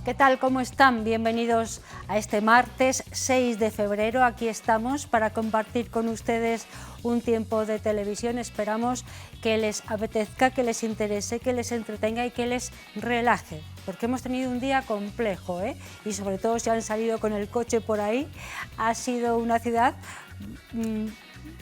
¿Qué tal? ¿Cómo están? Bienvenidos a este martes 6 de febrero. Aquí estamos para compartir con ustedes un tiempo de televisión. Esperamos que les apetezca, que les interese, que les entretenga y que les relaje, porque hemos tenido un día complejo, y sobre todo si han salido con el coche por ahí, ha sido una ciudad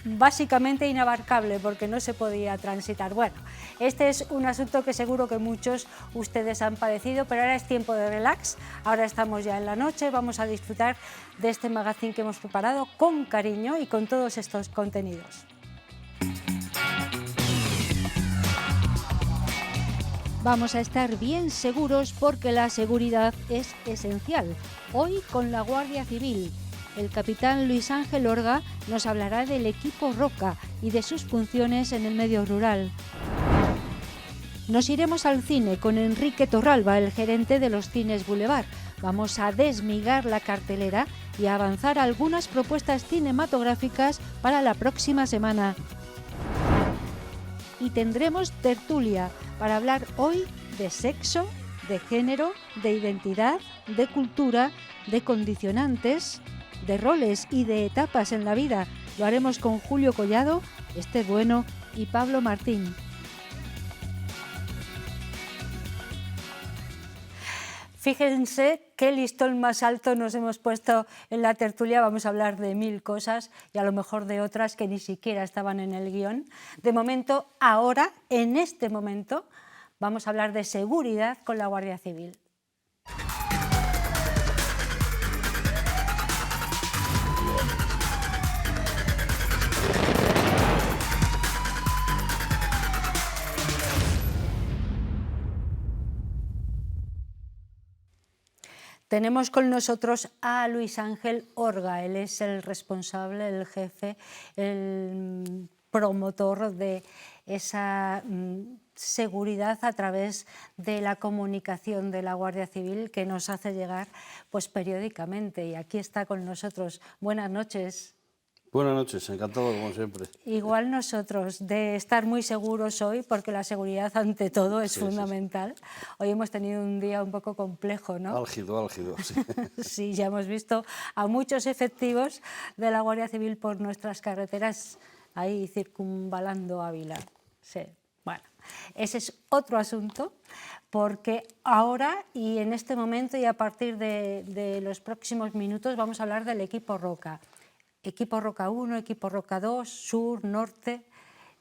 básicamente inabarcable porque no se podía transitar. Bueno, este es un asunto que seguro que muchos ustedes han padecido, pero ahora es tiempo de relax. Ahora estamos ya en la noche, vamos a disfrutar de este magazine que hemos preparado con cariño y con todos estos contenidos. Vamos a estar bien seguros porque la seguridad es esencial. Hoy con la Guardia Civil. El capitán Luis Ángel Orga nos hablará del equipo Roca y de sus funciones en el medio rural. Nos iremos al cine con Enrique Torralba, el gerente de los Cines Boulevard. Vamos a desmigar la cartelera y a avanzar algunas propuestas cinematográficas para la próxima semana. Y tendremos tertulia para hablar hoy de sexo, de género, de identidad, de cultura, de condicionantes, de roles y de etapas en la vida. Lo haremos con Julio Collado, Esther Bueno y Pablo Martín. Fíjense qué listón más alto nos hemos puesto en la tertulia. Vamos a hablar de 1000 cosas y a lo mejor de otras que ni siquiera estaban en el guión. De momento, ahora, en este momento, vamos a hablar de seguridad con la Guardia Civil. Tenemos con nosotros a Luis Ángel Orga. Él es el responsable, el jefe, el promotor de esa seguridad a través de la comunicación de la Guardia Civil que nos hace llegar pues periódicamente. Y aquí está con nosotros. Buenas noches. Buenas noches, encantado como siempre. Igual nosotros, de estar muy seguros hoy, porque la seguridad ante todo es fundamental. Sí. Hoy hemos tenido un día un poco complejo, ¿no? Álgido, sí. Sí, ya hemos visto a muchos efectivos de la Guardia Civil por nuestras carreteras, ahí circunvalando Ávila. Sí, bueno, ese es otro asunto, porque ahora y en este momento y a partir de los próximos minutos vamos a hablar del equipo Roca. Equipo Roca 1, equipo Roca 2, sur, norte.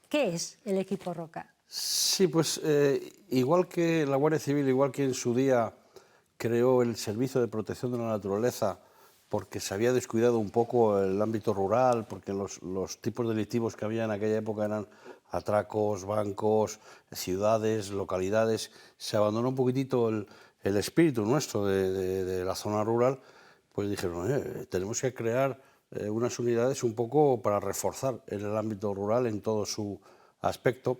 ¿Qué es el equipo Roca? Sí, pues igual que la Guardia Civil, igual que en su día creó el Servicio de Protección de la Naturaleza, porque se había descuidado un poco el ámbito rural, porque los tipos delictivos que había en aquella época eran atracos, bancos, ciudades, localidades, se abandonó un poquitito el espíritu nuestro de la zona rural, pues dijeron, tenemos que crear unas unidades un poco para reforzar el ámbito rural en todo su aspecto.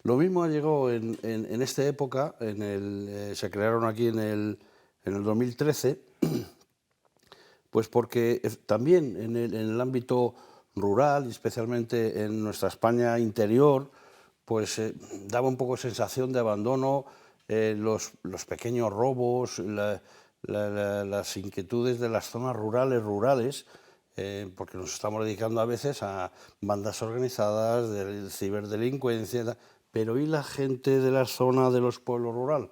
Lo mismo llegó en esta época, se crearon aquí en el 2013, pues porque también en el ámbito rural, y especialmente en nuestra España interior, pues daba un poco sensación de abandono, los pequeños robos, las inquietudes de las zonas rurales, porque nos estamos dedicando a veces a bandas organizadas, de ciberdelincuencia, pero ¿y la gente de la zona de los pueblos rurales?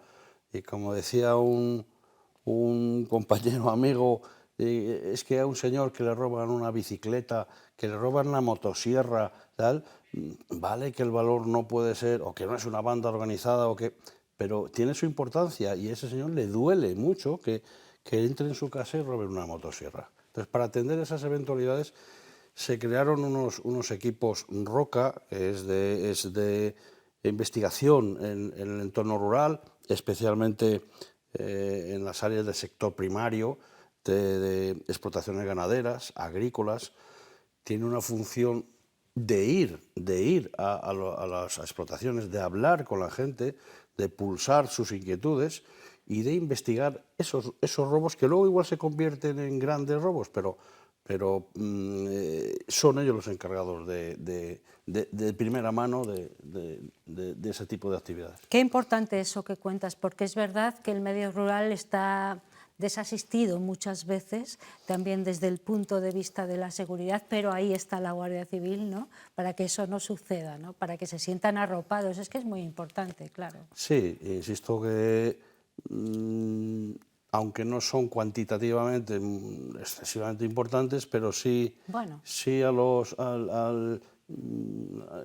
Y como decía un compañero amigo, es que a un señor que le roban una bicicleta, que le roban una motosierra, tal, vale que el valor no puede ser, o que no es una banda organizada, pero tiene su importancia y a ese señor le duele mucho que entre en su casa y roben una motosierra. Entonces, para atender esas eventualidades, se crearon unos equipos Roca, que es de investigación en el entorno rural, especialmente en las áreas del sector primario, de explotaciones ganaderas, agrícolas. Tiene una función de ir a las explotaciones, de hablar con la gente, de pulsar sus inquietudes y de investigar esos robos que luego igual se convierten en grandes robos, pero pero son ellos los encargados de primera mano de ese tipo de actividades. Qué importante eso que cuentas, porque es verdad que el medio rural está desasistido muchas veces, también desde el punto de vista de la seguridad, pero ahí está la Guardia Civil, ¿no?, para que eso no suceda, ¿no?, para que se sientan arropados. Es que es muy importante, claro. Sí, insisto que aunque no son cuantitativamente excesivamente importantes, pero sí, sí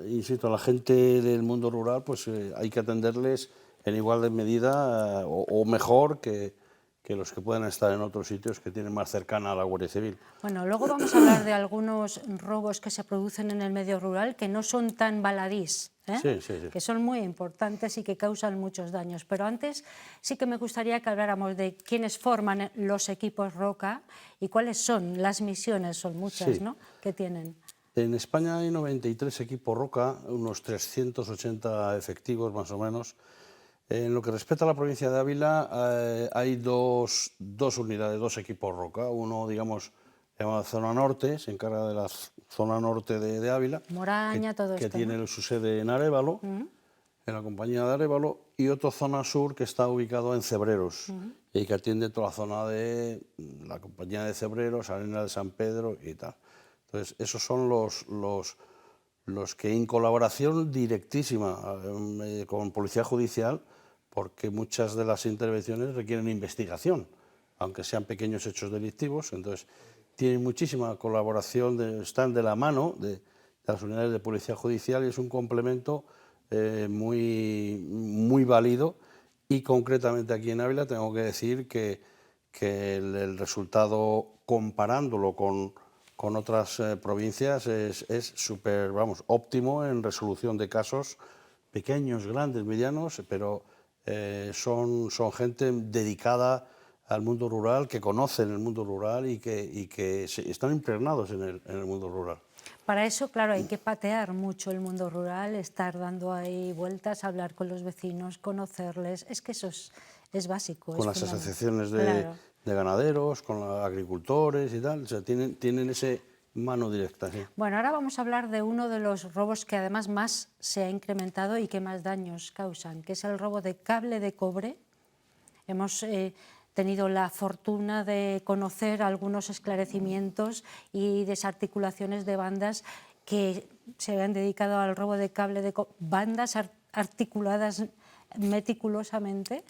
insisto, a la gente del mundo rural, pues hay que atenderles en igual de medida o mejor que los que puedan estar en otros sitios que tienen más cercana a la Guardia Civil. Bueno, luego vamos a hablar de algunos robos que se producen en el medio rural que no son tan baladís, sí, sí, sí, que son muy importantes y que causan muchos daños. Pero antes sí que me gustaría que habláramos de quiénes forman los equipos Roca y cuáles son las misiones, son muchas, sí, ¿no?, que tienen. En España hay 93 equipos Roca, unos 380 efectivos más o menos. En lo que respecta a la provincia de Ávila, hay dos unidades, dos equipos Roca. Uno, digamos, llamado Zona Norte, se encarga de la zona norte de Ávila, Moraña, todo esto, que tiene ¿no?, su sede en Arévalo, en la compañía de Arévalo, y otro Zona Sur que está ubicado en Cebreros, y que atiende toda la zona de la compañía de Cebreros, Arena de San Pedro y tal. Entonces, esos son los que en colaboración directísima con Policía Judicial, porque muchas de las intervenciones requieren investigación, aunque sean pequeños hechos delictivos, entonces tienen muchísima colaboración, están de la mano de las unidades de Policía Judicial y es un complemento muy válido. Y concretamente aquí en Ávila tengo que decir que el resultado, comparándolo con otras provincias, es súper, óptimo en resolución de casos pequeños, grandes, medianos, pero son gente dedicada al mundo rural, que conocen el mundo rural y que están impregnados en el mundo rural. Para eso, claro, hay que patear mucho el mundo rural, estar dando ahí vueltas, hablar con los vecinos, conocerles. Es que eso es básico. Con las asociaciones de ganaderos, con los agricultores y tal, o sea, tienen ese mano directa. Sí. Bueno, ahora vamos a hablar de uno de los robos que además más se ha incrementado y que más daños causan, que es el robo de cable de cobre. Hemos tenido la fortuna de conocer algunos esclarecimientos y desarticulaciones de bandas que se habían dedicado al robo de cable de cobre, bandas articuladas meticulosamente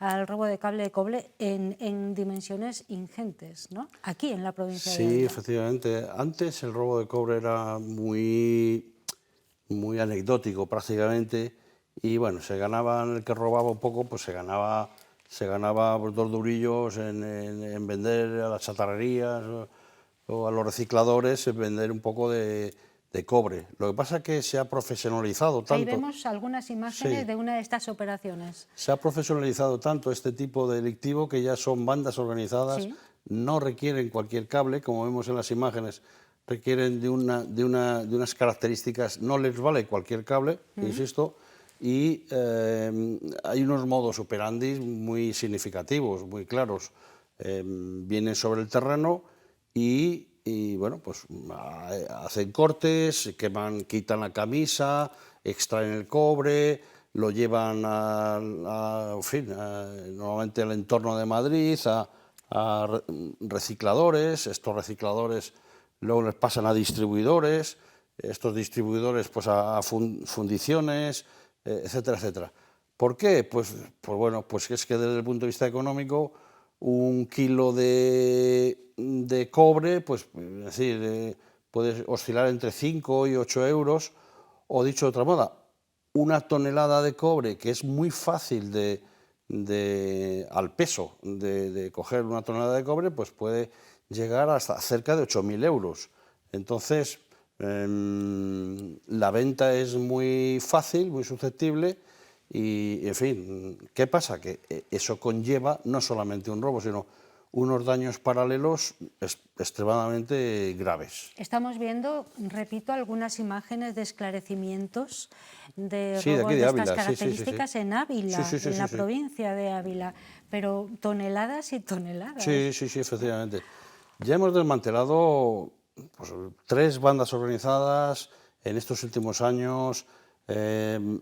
al robo de cable de cobre en dimensiones ingentes, ¿no?, aquí en la provincia de Ávila. Sí, efectivamente. Antes el robo de cobre era muy anecdótico prácticamente y bueno, se ganaba, el que robaba un poco, pues se ganaba 2 durillos en vender a las chatarrerías o a los recicladores, en vender un poco de cobre. Lo que pasa es que se ha profesionalizado tanto. Ahí vemos algunas imágenes de una de estas operaciones. Se ha profesionalizado tanto este tipo de delictivo que ya son bandas organizadas, no requieren cualquier cable, como vemos en las imágenes, requieren de unas características, no les vale cualquier cable, insisto, y hay unos modus operandi muy significativos, muy claros. Vienen sobre el terreno y bueno, pues hacen cortes, quitan la camisa, extraen el cobre, lo llevan normalmente al entorno de Madrid, a recicladores. Estos recicladores luego les pasan a distribuidores, estos distribuidores pues a fundiciones, etcétera, etcétera. ¿Por qué? Pues bueno, pues es que desde el punto de vista económico, un kilo de cobre, pues es decir, puede oscilar entre 5 y 8 euros, o dicho de otra moda, una tonelada de cobre, que es muy fácil al peso de coger una tonelada de cobre, pues puede llegar hasta cerca de 8.000 euros. Entonces, la venta es muy fácil, muy susceptible y, en fin, ¿qué pasa? Que eso conlleva no solamente un robo, sino unos daños paralelos extremadamente graves. Estamos viendo, repito, algunas imágenes de esclarecimientos de robos de estas Ávila, características en Ávila, en la provincia de Ávila, pero toneladas y toneladas. Sí, efectivamente. Ya hemos desmantelado pues, 3 bandas organizadas en estos últimos años.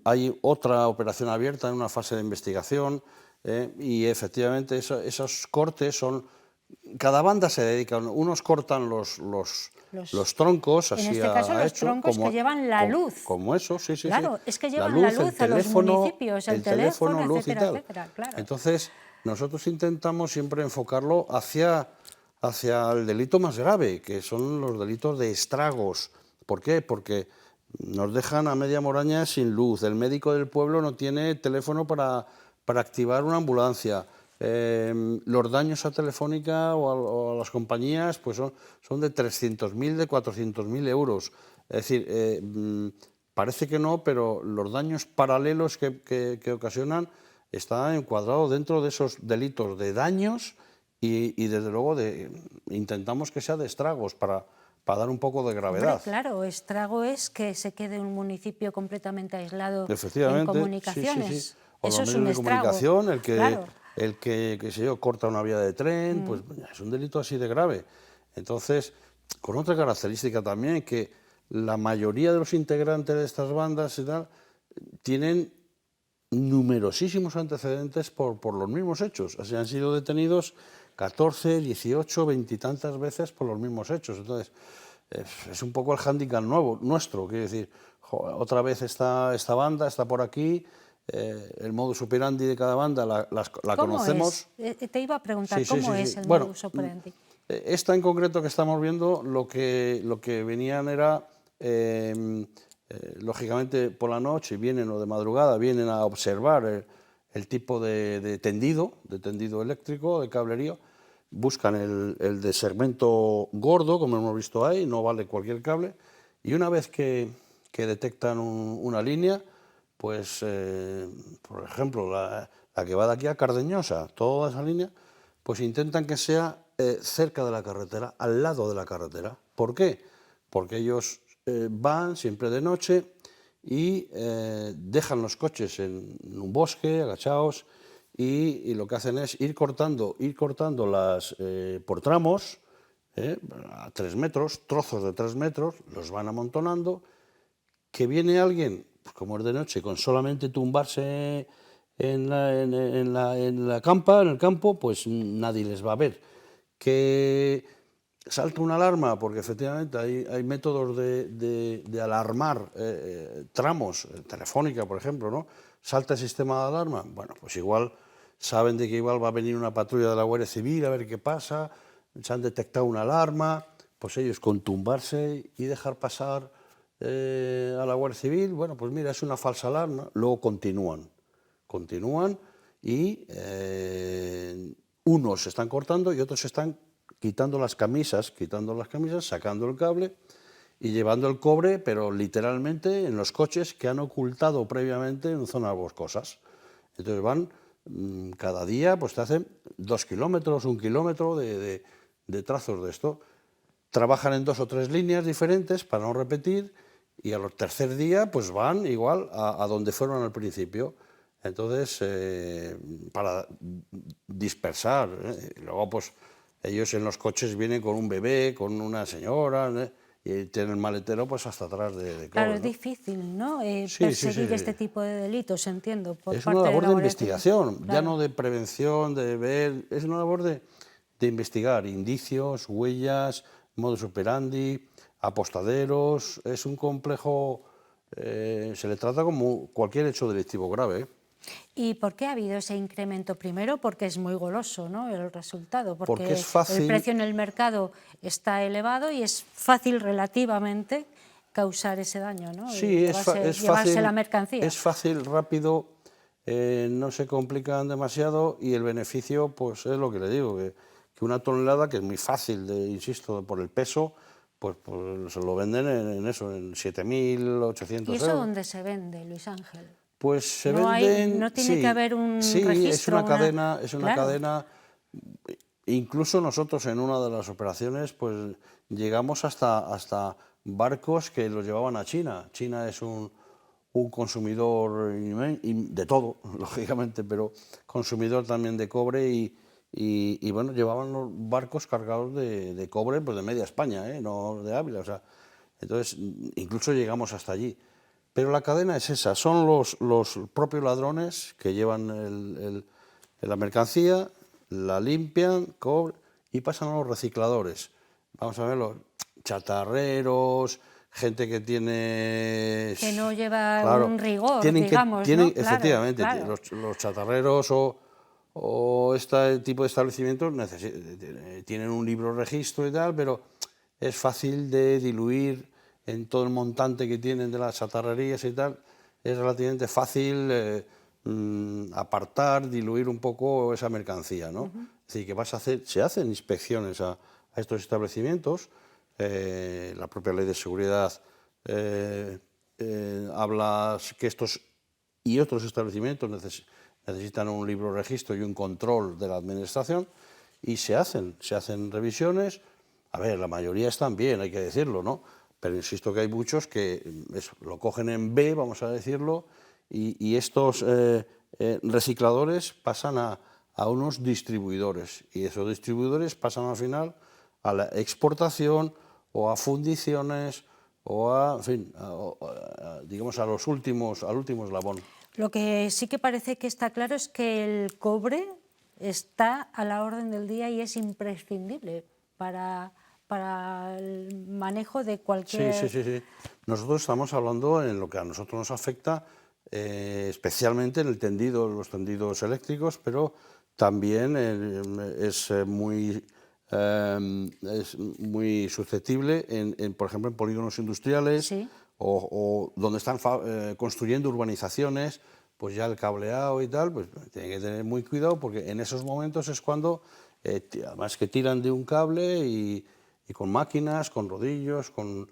Hay otra operación abierta en una fase de investigación y efectivamente esos cortes son... Cada banda se dedica, unos cortan los troncos, En así este caso, a los hecho, troncos que llevan la luz. como eso, sí, sí, sí. Claro, es que La llevan la luz, el luz a los teléfono, municipios, el teléfono, luz y etcétera, tal. etcétera, claro. Entonces, nosotros intentamos siempre enfocarlo hacia el delito más grave, que son los delitos de estragos. ¿Por qué? Porque nos dejan a media Moraña sin luz, el médico del pueblo no tiene teléfono para activar una ambulancia. Los daños a Telefónica o a las compañías pues son de 300.000, de 400.000 euros. Es decir, parece que no, pero los daños paralelos que ocasionan están encuadrados dentro de esos delitos de daños y desde luego intentamos que sea de estragos para dar un poco de gravedad. Hombre, claro, estrago es que se quede un municipio completamente aislado en Efectivamente, comunicaciones. sí, sí, sí. O Eso los es medios un de estrago. comunicación, Claro. el que, qué sé yo, corta una vía de tren, pues es un delito así de grave. Entonces, con otra característica también, que la mayoría de los integrantes de estas bandas y tal, tienen numerosísimos antecedentes por los mismos hechos. Así han sido detenidos 14, 18, 20 y tantas veces por los mismos hechos. Entonces, es un poco el hándicap nuestro, quiero decir, otra vez esta banda está por aquí, el modus operandi de cada banda la conocemos. Te iba a preguntar, Sí, sí, ¿cómo sí, es sí. el Bueno, modus operandi? esta en concreto que estamos viendo, lo que venían era, lógicamente por la noche vienen o de madrugada, vienen a observar el tipo de tendido eléctrico, de cablerío, buscan el de segmento gordo, como hemos visto ahí, no vale cualquier cable, y una vez que detectan una línea, pues, por ejemplo, la que va de aquí a Cardeñosa, toda esa línea, pues intentan que sea cerca de la carretera, al lado de la carretera. ¿Por qué? Porque ellos van siempre de noche y dejan los coches en un bosque, agachados, y lo que hacen es ir cortando las por tramos, a 3 metros, trozos de 3 metros, los van amontonando, que viene alguien, pues como es de noche, con solamente tumbarse en la campa, en el campo, pues nadie les va a ver. Que salta una alarma, porque efectivamente hay métodos de alarmar tramos, Telefónica, por ejemplo, ¿no? Salta el sistema de alarma, bueno, pues igual saben de que igual va a venir una patrulla de la Guardia Civil a ver qué pasa, se han detectado una alarma, pues ellos con tumbarse y dejar pasar a la Guardia Civil, bueno, pues mira, es una falsa alarma, luego continúan y unos se están cortando y otros se están quitando las camisas, sacando el cable y llevando el cobre, pero literalmente en los coches que han ocultado previamente en zonas boscosas. Entonces van cada día, pues te hacen 2 kilómetros, 1 kilómetro de trazos de esto. Trabajan en 2 o 3 líneas diferentes para no repetir y al tercer día pues van igual a donde fueron al principio. Entonces, para dispersar, y luego pues ellos en los coches vienen con un bebé, con una señora, y tienen el maletero pues hasta atrás de cobre, Claro, es ¿no? difícil, ¿no? Sí, Perseguir sí. este tipo de delitos, entiendo, por Es una parte de labor la de Guardia Civil. investigación, ya Claro. no de prevención, de ver, es una labor de investigar indicios, huellas, modus operandi, apostaderos, es un complejo, se le trata como cualquier hecho delictivo grave, ¿eh? ¿Y por qué ha habido ese incremento? Primero, porque es muy goloso, ¿no?, el resultado, Porque es porque fácil. el precio en el mercado está elevado y es fácil relativamente causar ese daño, ¿no? Sí, Y es llevarse fácil, la mercancía. es fácil, rápido, no se complican demasiado y el beneficio, pues es lo que le digo, que una tonelada, que es muy fácil, insisto, por el peso, pues se lo venden en eso, en 7.800 ¿Y eso euros. dónde se vende, Luis Ángel? Pues se No venden, no tiene sí, que haber un sí, registro, es una Claro. cadena. Incluso nosotros en una de las operaciones, pues llegamos hasta barcos que los llevaban a China. China es un consumidor de todo, lógicamente, pero consumidor también de cobre y y bueno, llevaban los barcos cargados de cobre, pues de media España, no de Ávila, o sea, entonces incluso llegamos hasta allí. Pero la cadena es esa, son los propios ladrones que llevan la mercancía, la limpian, cobre, y pasan a los recicladores. Vamos a ver, los chatarreros, gente que tiene... Que no lleva claro, un rigor, tienen digamos, tienen, ¿no? Claro, efectivamente, claro. los chatarreros o este tipo de establecimientos tienen un libro registro y tal, pero es fácil de diluir en todo el montante que tienen de las chatarrerías y tal, es relativamente fácil apartar, diluir un poco esa mercancía, ¿no? Es decir, que se hacen inspecciones a estos establecimientos, la propia ley de seguridad habla que estos y otros establecimientos necesitan un libro registro y un control de la administración, y se hacen revisiones. A ver, la mayoría están bien, hay que decirlo, ¿no? Pero insisto que hay muchos que lo cogen en B, vamos a decirlo, y estos recicladores pasan a unos distribuidores, y esos distribuidores pasan al final a la exportación o a fundiciones o a, en fin, digamos al último eslabón. Lo que sí que parece que está claro es que el cobre está a la orden del día y es imprescindible para el manejo de cualquier... Sí. Nosotros estamos hablando en lo que a nosotros nos afecta, especialmente en los tendidos eléctricos, pero también es muy susceptible, por ejemplo, en polígonos industriales, Sí. o donde están construyendo urbanizaciones, pues ya el cableado y tal, pues tienen que tener muy cuidado, porque en esos momentos es cuando, además que tiran de un cable y con máquinas, con rodillos, con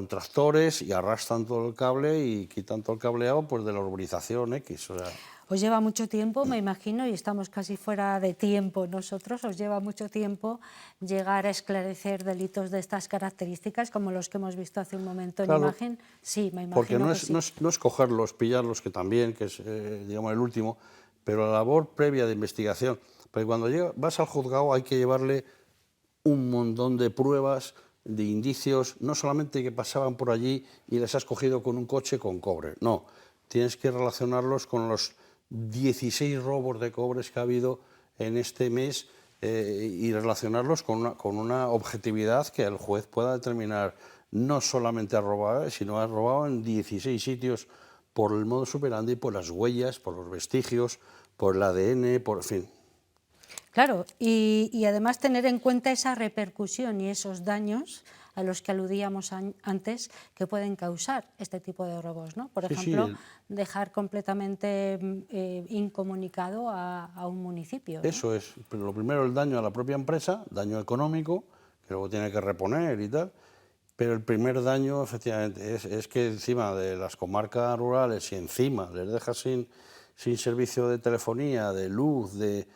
tractores, y arrastran todo el cable y quitan todo el cableado pues de la urbanización X. O sea, Os lleva mucho tiempo, me imagino, y estamos casi fuera de tiempo nosotros, os lleva mucho tiempo llegar a esclarecer delitos de estas características, como los que hemos visto hace un momento en claro, imagen. Sí, me imagino porque que sí. no es cogerlos, pillarlos, que también, que es digamos el último, pero la labor previa de investigación, porque cuando vas al juzgado hay que llevarle un montón de pruebas, de indicios, no solamente que pasaban por allí y les has cogido con un coche con cobre, no, tienes que relacionarlos con los 16 robos de cobres que ha habido en este mes, y relacionarlos con una objetividad que el juez pueda determinar. No solamente ha robado, sino ha robado en 16 sitios por el modus operandi, por las huellas, por los vestigios, por el ADN, por fin. Claro, y además tener en cuenta esa repercusión y esos daños a los que aludíamos antes que pueden causar este tipo de robos, ¿no? Por ejemplo, dejar completamente incomunicado a un municipio, ¿no? Eso es, pero lo primero, el daño a la propia empresa, daño económico, que luego tiene que reponer y tal, pero el primer daño, efectivamente, es que encima de las comarcas rurales, y encima les dejas sin servicio de telefonía, de luz, de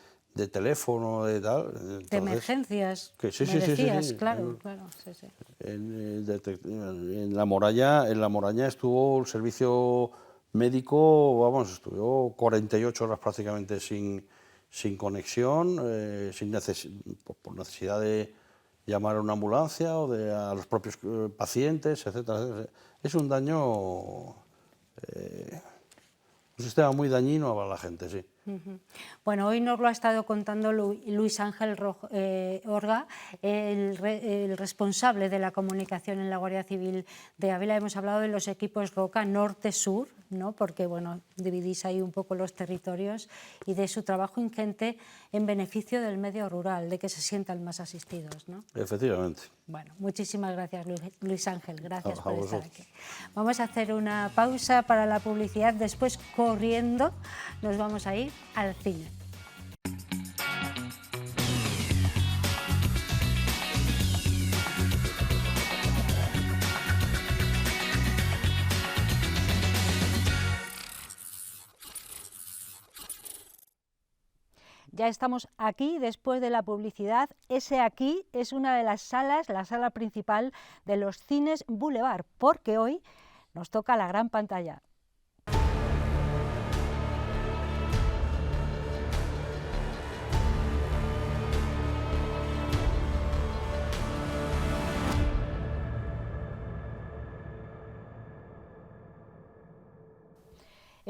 teléfono, de tal... Entonces, de emergencias, que sí, me decías, sí. Claro, sí. En la Moraña estuvo el servicio médico, vamos, estuvo 48 horas prácticamente sin conexión, por necesidad de llamar a una ambulancia o a los propios pacientes, etcétera. Es un daño, un sistema muy dañino para la gente, sí. Bueno, hoy nos lo ha estado contando Luis Ángel Orga, el responsable de la comunicación en la Guardia Civil de Ávila. Hemos hablado de los equipos Roca norte-sur, ¿no? Porque bueno, dividís ahí un poco los territorios, y de su trabajo ingente en beneficio del medio rural, de que se sientan más asistidos, ¿no? Efectivamente. Bueno, muchísimas gracias, Luis Ángel, gracias por estar vosotros. aquí. Vamos a hacer una pausa para la publicidad, después corriendo nos vamos a ir al cine. Ya estamos aquí después de la publicidad. Ese aquí es una de las salas, la sala principal de los cines Boulevard, porque hoy nos toca la gran pantalla.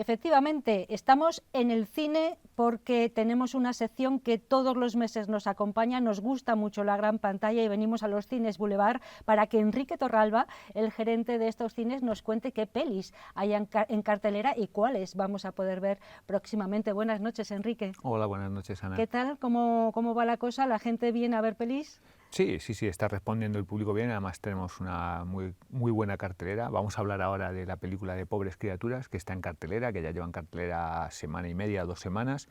Efectivamente, estamos en el cine porque tenemos una sección que todos los meses nos acompaña, nos gusta mucho la gran pantalla y venimos a los Cines Boulevard para que Enrique Torralba, el gerente de estos cines, nos cuente qué pelis hay en cartelera y cuáles vamos a poder ver próximamente. Buenas noches, Enrique. Hola, buenas noches, Ana. ¿Qué tal? ¿Cómo va la cosa? ¿La gente viene a ver pelis? Sí, está respondiendo el público bien, además tenemos una muy buena cartelera. Vamos a hablar ahora de la película de Pobres Criaturas, que está en cartelera, que ya lleva en cartelera semana y media, 2 semanas.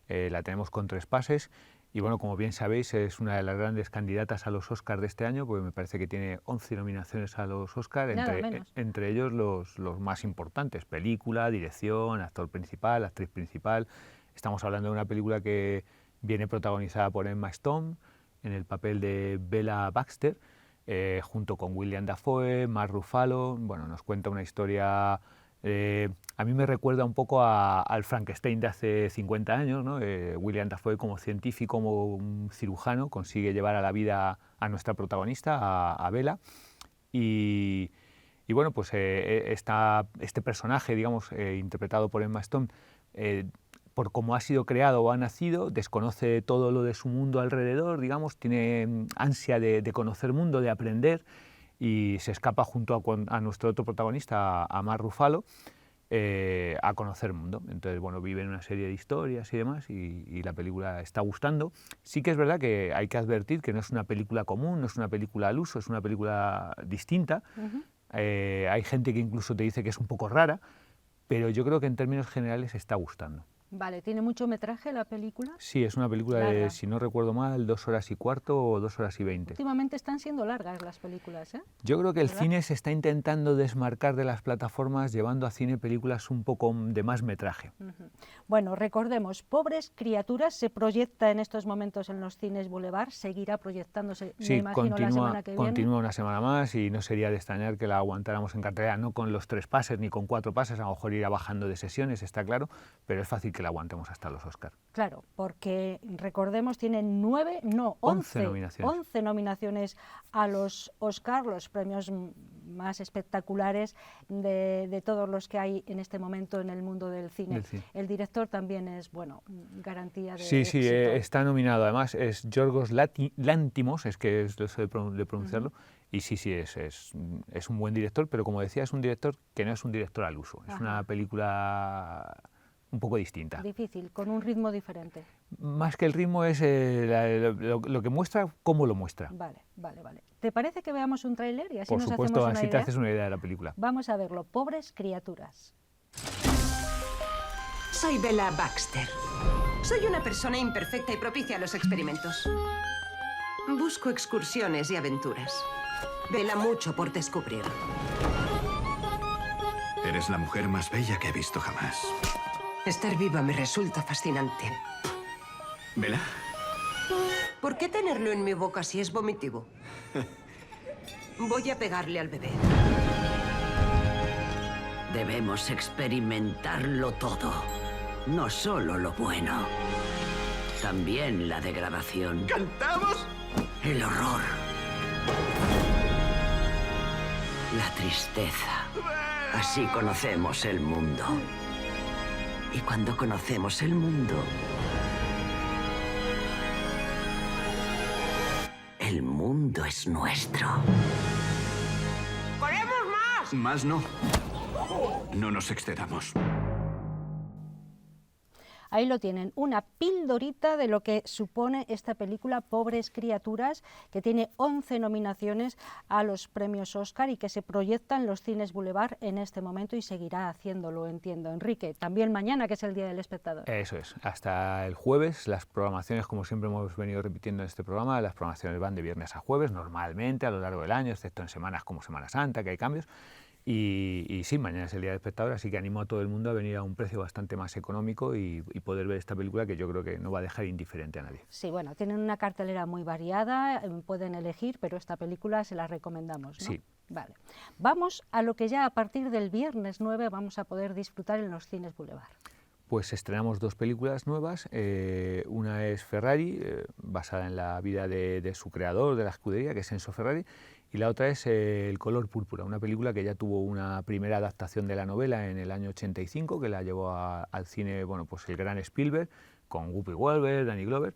La tenemos con 3 pases y bueno, como bien sabéis, es una de las grandes candidatas a los Oscars de este año, porque me parece que tiene 11 nominaciones a los Oscars, entre ellos los más importantes: película, dirección, actor principal, actriz principal. Estamos hablando de una película que viene protagonizada por Emma Stone, en el papel de Bella Baxter, junto con William Dafoe, Mark Ruffalo. Bueno, nos cuenta una historia, a mí me recuerda un poco al Frankenstein de hace 50 años, ¿no? William Dafoe como científico, como un cirujano, consigue llevar a la vida a nuestra protagonista, a Bella, y bueno, pues este personaje, digamos, interpretado por Emma Stone, por cómo ha sido creado o ha nacido, desconoce todo lo de su mundo alrededor, digamos, tiene ansia de conocer mundo, de aprender, y se escapa junto a nuestro otro protagonista, a Mark Ruffalo, a conocer mundo. Entonces, bueno, viven una serie de historias y demás, y la película está gustando. Sí que es verdad que hay que advertir que no es una película común, no es una película al uso, es una película distinta. Hay gente que incluso te dice que es un poco rara, pero yo creo que en términos generales está gustando. Vale, ¿tiene mucho metraje la película? Sí, es una película de, si no recuerdo mal, 2 horas y cuarto o 2 horas y 20. Últimamente están siendo largas las películas, ¿eh? Yo creo que el cine se está intentando desmarcar de las plataformas, llevando a cine películas un poco de más metraje. Bueno, recordemos, Pobres Criaturas se proyecta en estos momentos en los Cines Boulevard, seguirá proyectándose, sí, me imagino, la semana que viene. Continúa una semana más, y no sería de extrañar que la aguantáramos en cartelera, no con los 3 pases ni con 4 pases, a lo mejor irá bajando de sesiones, está claro, pero es fácil que la aguantemos hasta los Oscars. Claro, porque recordemos, tienen 11 nominaciones a los Oscars, los premios más espectaculares de todos los que hay en este momento en el mundo del cine. El director también es, bueno, garantía de éxito. Sí, está nominado, además es Yorgos Lanthimos, es que es de pronunciarlo, y sí, es un buen director, pero como decía, es un director que no es un director al uso, es una película un poco distinta. Difícil, con un ritmo diferente. Más que el ritmo es lo que muestra, cómo lo muestra. Vale. ¿Te parece que veamos un tráiler y así nos hacemos una idea? Por supuesto, así te haces una idea de la película. Vamos a verlo. Pobres Criaturas. Soy Bella Baxter. Soy una persona imperfecta y propicia a los experimentos. Busco excursiones y aventuras. Vela mucho por descubrir. Eres la mujer más bella que he visto jamás. Estar viva me resulta fascinante. ¿Bella? ¿Por qué tenerlo en mi boca si es vomitivo? Voy a pegarle al bebé. Debemos experimentarlo todo. No solo lo bueno. También la degradación. ¿Cantamos? El horror. La tristeza. Así conocemos el mundo. Y cuando conocemos el mundo, el mundo es nuestro. ¡Queremos más! Más no. No nos excedamos. Ahí lo tienen, una pildorita de lo que supone esta película Pobres Criaturas, que tiene 11 nominaciones a los premios Oscar y que se proyecta en los Cines Boulevard en este momento y seguirá haciéndolo, entiendo. Enrique, también mañana, que es el Día del Espectador. Eso es, hasta el jueves. Las programaciones, como siempre hemos venido repitiendo en este programa, las programaciones van de viernes a jueves, normalmente a lo largo del año, excepto en semanas como Semana Santa, que hay cambios. Y sí, mañana es el Día del Espectador, así que animo a todo el mundo a venir a un precio bastante más económico y poder ver esta película, que yo creo que no va a dejar indiferente a nadie. Sí, bueno, tienen una cartelera muy variada, pueden elegir, pero esta película se la recomendamos, ¿no? Sí. Vale. Vamos a lo que ya a partir del viernes 9 vamos a poder disfrutar en los Cines Boulevard. pues estrenamos 2 películas nuevas. Una es Ferrari, basada en la vida de su creador, de la escudería, que es Enzo Ferrari, y la otra es El color púrpura, una película que ya tuvo una primera adaptación de la novela en el año 85, que la llevó al cine, bueno, pues el gran Spielberg, con Whoopi Goldberg, Danny Glover,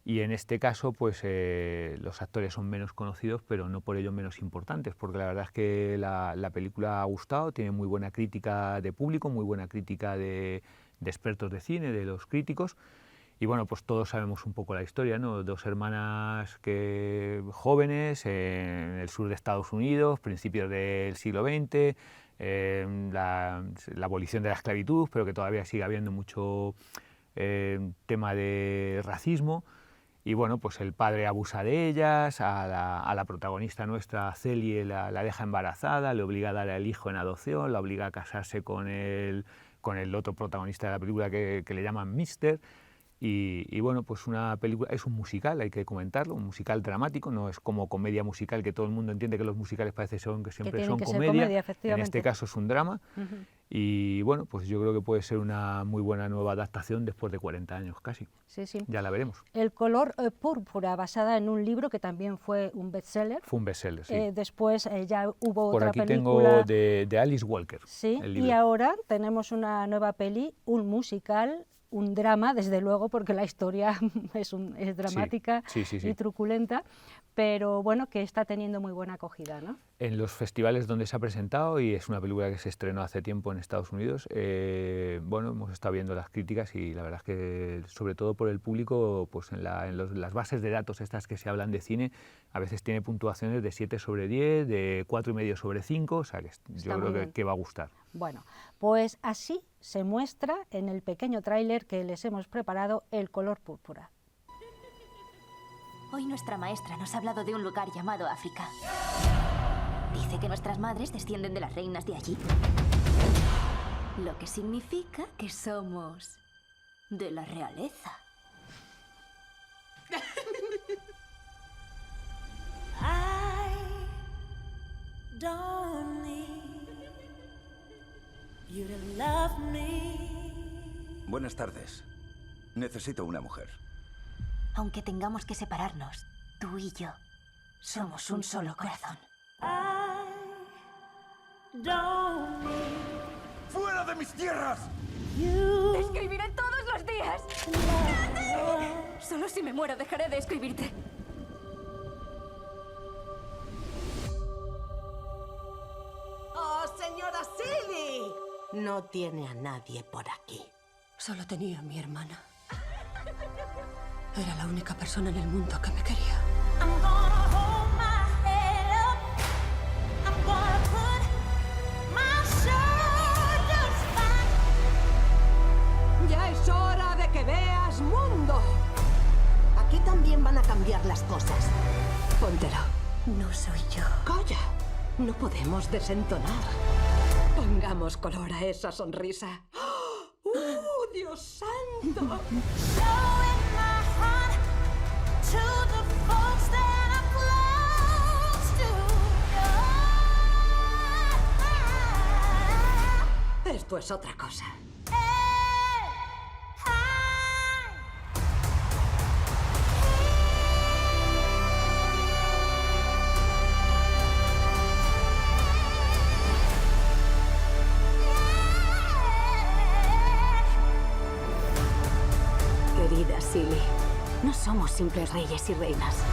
y en este caso pues los actores son menos conocidos, pero no por ello menos importantes, porque la verdad es que la película ha gustado, tiene muy buena crítica de público, muy buena crítica de expertos de cine, de los críticos. Y bueno, pues todos sabemos un poco la historia, ¿no? 2 hermanas jóvenes en el sur de Estados Unidos, principios del siglo XX, la abolición de la esclavitud, pero que todavía sigue habiendo mucho tema de racismo. Y bueno, pues el padre abusa de ellas, a la protagonista nuestra, Celie, la deja embarazada, le obliga a dar al hijo en adopción, la obliga a casarse con el otro protagonista de la película que le llaman Mister. Y bueno, pues una película, es un musical, hay que comentarlo, un musical dramático, no es como comedia musical, que todo el mundo entiende que los musicales parece que siempre son comedia, en este caso es un drama. Y bueno, pues yo creo que puede ser una muy buena nueva adaptación después de 40 años casi. Sí, sí. Ya la veremos. El color púrpura, basada en un libro que también fue un bestseller. Fue un bestseller, sí. Después ya hubo Por otra aquí película. tengo de Alice Walker. Sí, el y libro. ahora tenemos una nueva peli, un musical, un drama, desde luego, porque la historia es dramática sí. y truculenta, pero bueno, que está teniendo muy buena acogida, ¿no? En los festivales donde se ha presentado, y es una película que se estrenó hace tiempo en Estados Unidos, bueno, hemos estado viendo las críticas y la verdad es que, sobre todo por el público, pues en las bases de datos estas que se hablan de cine, a veces tiene puntuaciones de 7 sobre 10, de 4,5 sobre 5, o sea que yo creo que va a gustar. Bueno, pues así se muestra en el pequeño tráiler que les hemos preparado, El color púrpura. Hoy nuestra maestra nos ha hablado de un lugar llamado África. Dice que nuestras madres descienden de las reinas de allí. Lo que significa que somos de la realeza. Buenas tardes. Necesito una mujer. Aunque tengamos que separarnos, tú y yo somos un solo corazón. ¡Fuera de mis tierras! ¡Te escribiré todos los días! Solo si me muero dejaré de escribirte. ¡Oh, señora Silly! No tiene a nadie por aquí. Solo tenía a mi hermana. Era la única persona en el mundo que me quería. Ya es hora de que veas mundo. Aquí también van a cambiar las cosas. Póntelo. No soy yo. Calla. No podemos desentonar. Pongamos color a esa sonrisa. ¡Dios santo! Esto es otra cosa. Querida Silly, no somos simples reyes y reinas.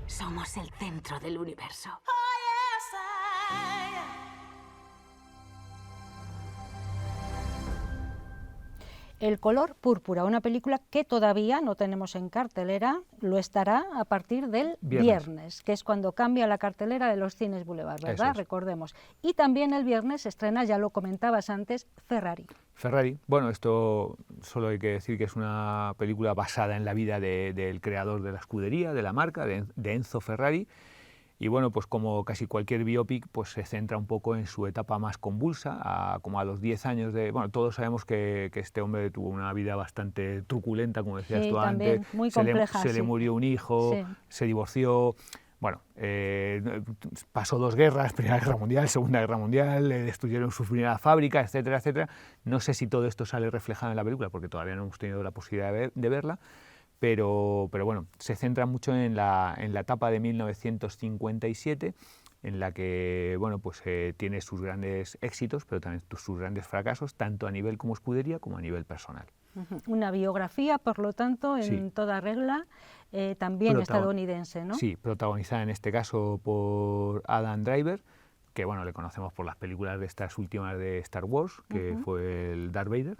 Somos el centro del universo. El color púrpura, una película que todavía no tenemos en cartelera, lo estará a partir del viernes, que es cuando cambia la cartelera de los cines Boulevard, ¿verdad? Es. Recordemos. Y también el viernes se estrena, ya lo comentabas antes, Ferrari. Ferrari, bueno, esto solo hay que decir que es una película basada en la vida del creador de la escudería, de la marca, de Enzo Ferrari. Y bueno, pues como casi cualquier biopic, pues se centra un poco en su etapa más convulsa, como a los 10 años de... Bueno, todos sabemos que este hombre tuvo una vida bastante truculenta, como decías tú antes. Muy compleja, se le murió un hijo, se divorció. bueno, pasó 2 guerras, Primera Guerra Mundial, Segunda Guerra Mundial, destruyeron su primera fábrica, etcétera, etcétera. No sé si todo esto sale reflejado en la película, porque todavía no hemos tenido la posibilidad de verla, pero bueno, se centra mucho en la etapa de 1957, en la que bueno, pues, tiene sus grandes éxitos, pero también sus grandes fracasos, tanto a nivel como escudería como a nivel personal. Una biografía, por lo tanto, en toda regla, también estadounidense, ¿no? Sí, protagonizada en este caso por Adam Driver, que bueno, le conocemos por las películas de estas últimas de Star Wars, que fue el Darth Vader.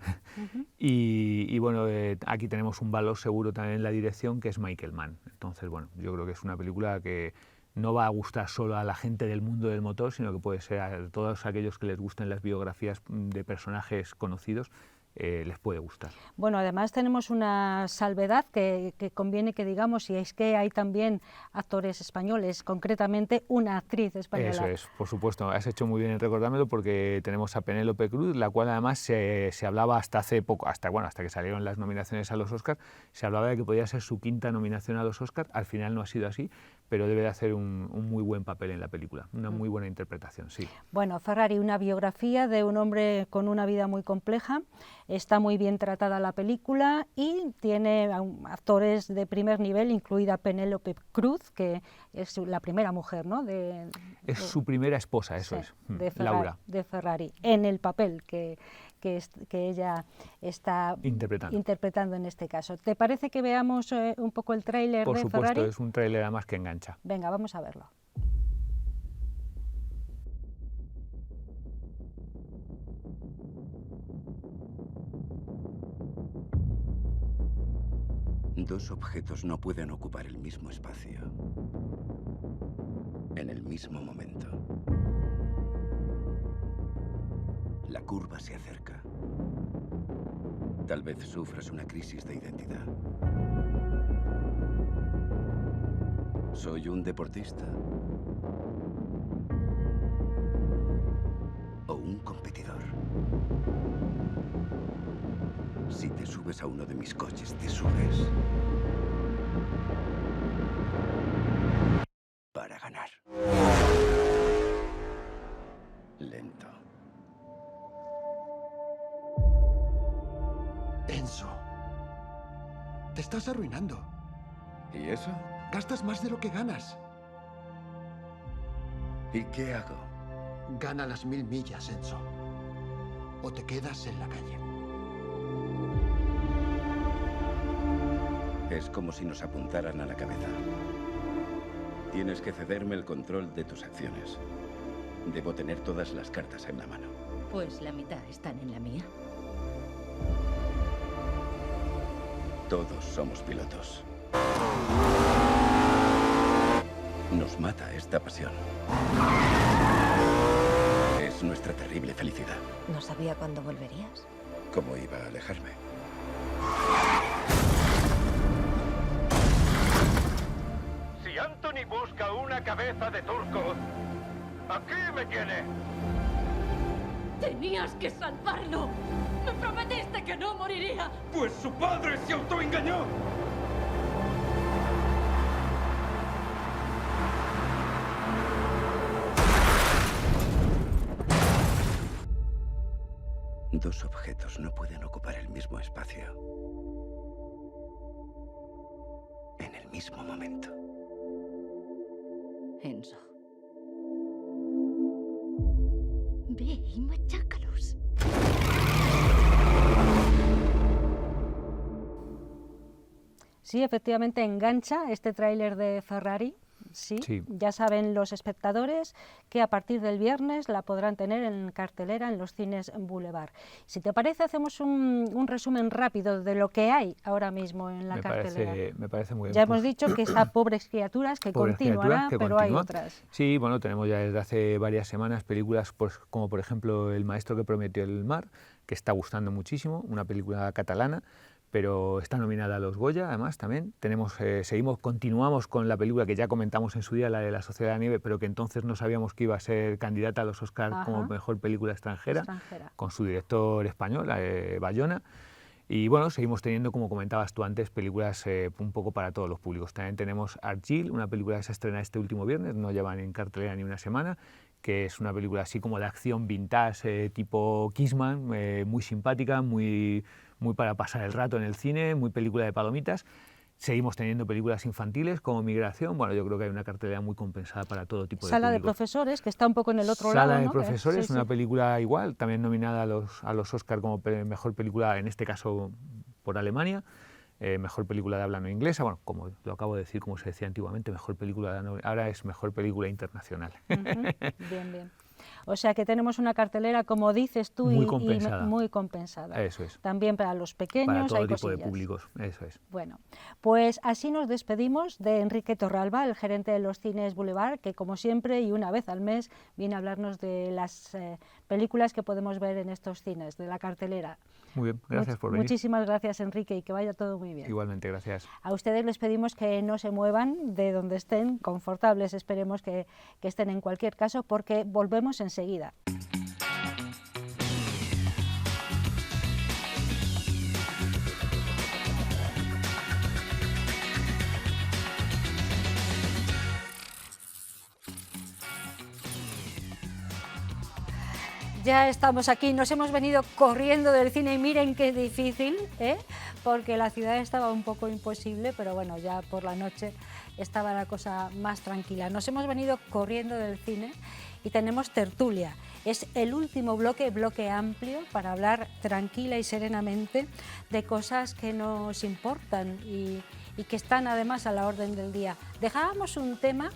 Y bueno, aquí tenemos un valor seguro también en la dirección, que es Michael Mann. Entonces, bueno, yo creo que es una película que no va a gustar solo a la gente del mundo del motor, sino que puede ser a todos aquellos que les gusten las biografías de personajes conocidos, les puede gustar. Bueno, además tenemos una salvedad que conviene que digamos, y es que hay también actores españoles, concretamente una actriz española. Eso es, por supuesto, has hecho muy bien en recordármelo, porque tenemos a Penélope Cruz, la cual además se hablaba hasta hace poco, hasta que salieron las nominaciones a los Oscars, se hablaba de que podía ser su 5ª nominación a los Oscars. Al final no ha sido así, pero debe de hacer un muy buen papel en la película, una muy buena interpretación, sí. Bueno, Ferrari, una biografía de un hombre con una vida muy compleja. Está muy bien tratada la película y tiene actores de primer nivel, incluida Penélope Cruz, que es la primera mujer, ¿no? Es su primera esposa, eso es, Laura. De Ferrari, en el papel que ella está interpretando en este caso. ¿Te parece que veamos un poco el tráiler de Ferrari? Por supuesto, es un tráiler además que engancha. Venga, vamos a verlo. Dos objetos no pueden ocupar el mismo espacio en el mismo momento. La curva se acerca. Tal vez sufras una crisis de identidad. ¿Soy un deportista? ¿O un competidor? Si te subes a uno de mis coches, te subes para ganar. Lento. Enzo, te estás arruinando. ¿Y eso? Gastas más de lo que ganas. ¿Y qué hago? Gana las 1000 millas, Enzo. O te quedas en la calle. Es como si nos apuntaran a la cabeza. Tienes que cederme el control de tus acciones. Debo tener todas las cartas en la mano. Pues la mitad están en la mía. Todos somos pilotos. Nos mata esta pasión. Es nuestra terrible felicidad. No sabía cuándo volverías. ¿Cómo iba a alejarme? Si Anthony busca una cabeza de turco, aquí me tiene. Tenías que salvarlo. Me prometiste que no moriría. Pues su padre se autoengañó. Dos objetos no pueden ocupar el mismo espacio en el mismo momento. Enzo. Ve y machácalos. Sí, efectivamente engancha este tráiler de Ferrari. Sí, ya saben los espectadores que a partir del viernes la podrán tener en cartelera en los cines Boulevard. Si te parece, hacemos un resumen rápido de lo que hay ahora mismo en la cartelera. Me parece muy bien. Ya hemos dicho que está Pobres Criaturas, que continuará, pero hay otras. Sí, bueno, tenemos ya desde hace varias semanas películas pues, como por ejemplo El maestro que prometió el mar, que está gustando muchísimo, una película catalana, pero está nominada a los Goya, además, también. Continuamos con la película que ya comentamos en su día, la de La Sociedad de la Nieve, pero que entonces no sabíamos que iba a ser candidata a los Oscars como mejor película extranjera, con su director español, Bayona. Y bueno, seguimos teniendo, como comentabas tú antes, películas un poco para todos los públicos. También tenemos Argylle, una película que se estrena este último viernes, no llevan en cartelera ni una semana, que es una película así como de acción vintage, tipo Kissman, muy simpática, muy para pasar el rato en el cine, muy película de palomitas. Seguimos teniendo películas infantiles como Migración. Bueno, yo creo que hay una cartelera muy compensada para todo tipo de Sala público. de profesores, que está un poco en el otro lado, Sala de ¿no? profesores, Sí, una sí. película igual, también nominada a los Oscar como mejor película, en este caso por Alemania, mejor película de habla no inglesa, bueno, como lo acabo de decir, como se decía antiguamente, mejor película ahora es mejor película internacional. Bien, bien. O sea que tenemos una cartelera, como dices tú, muy compensada. muy compensada. Eso es. También para los pequeños para todo hay tipo cosillas. de públicos, eso es. Bueno, pues así nos despedimos de Enrique Torralba, el gerente de los Cines Boulevard, que como siempre y una vez al mes viene a hablarnos de las películas que podemos ver en estos cines, de la cartelera. Muy bien, gracias por venir. Muchísimas gracias, Enrique, y que vaya todo muy bien. Igualmente, gracias. A ustedes les pedimos que no se muevan de donde estén, confortables, esperemos que estén en cualquier caso, porque volvemos enseguida. Ya estamos aquí, nos hemos venido corriendo del cine y miren qué difícil, porque la ciudad estaba un poco imposible, pero bueno, ya por la noche estaba la cosa más tranquila. Nos hemos venido corriendo del cine y tenemos tertulia. Es el último bloque amplio para hablar tranquila y serenamente de cosas que nos importan y que están además a la orden del día. Dejábamos un tema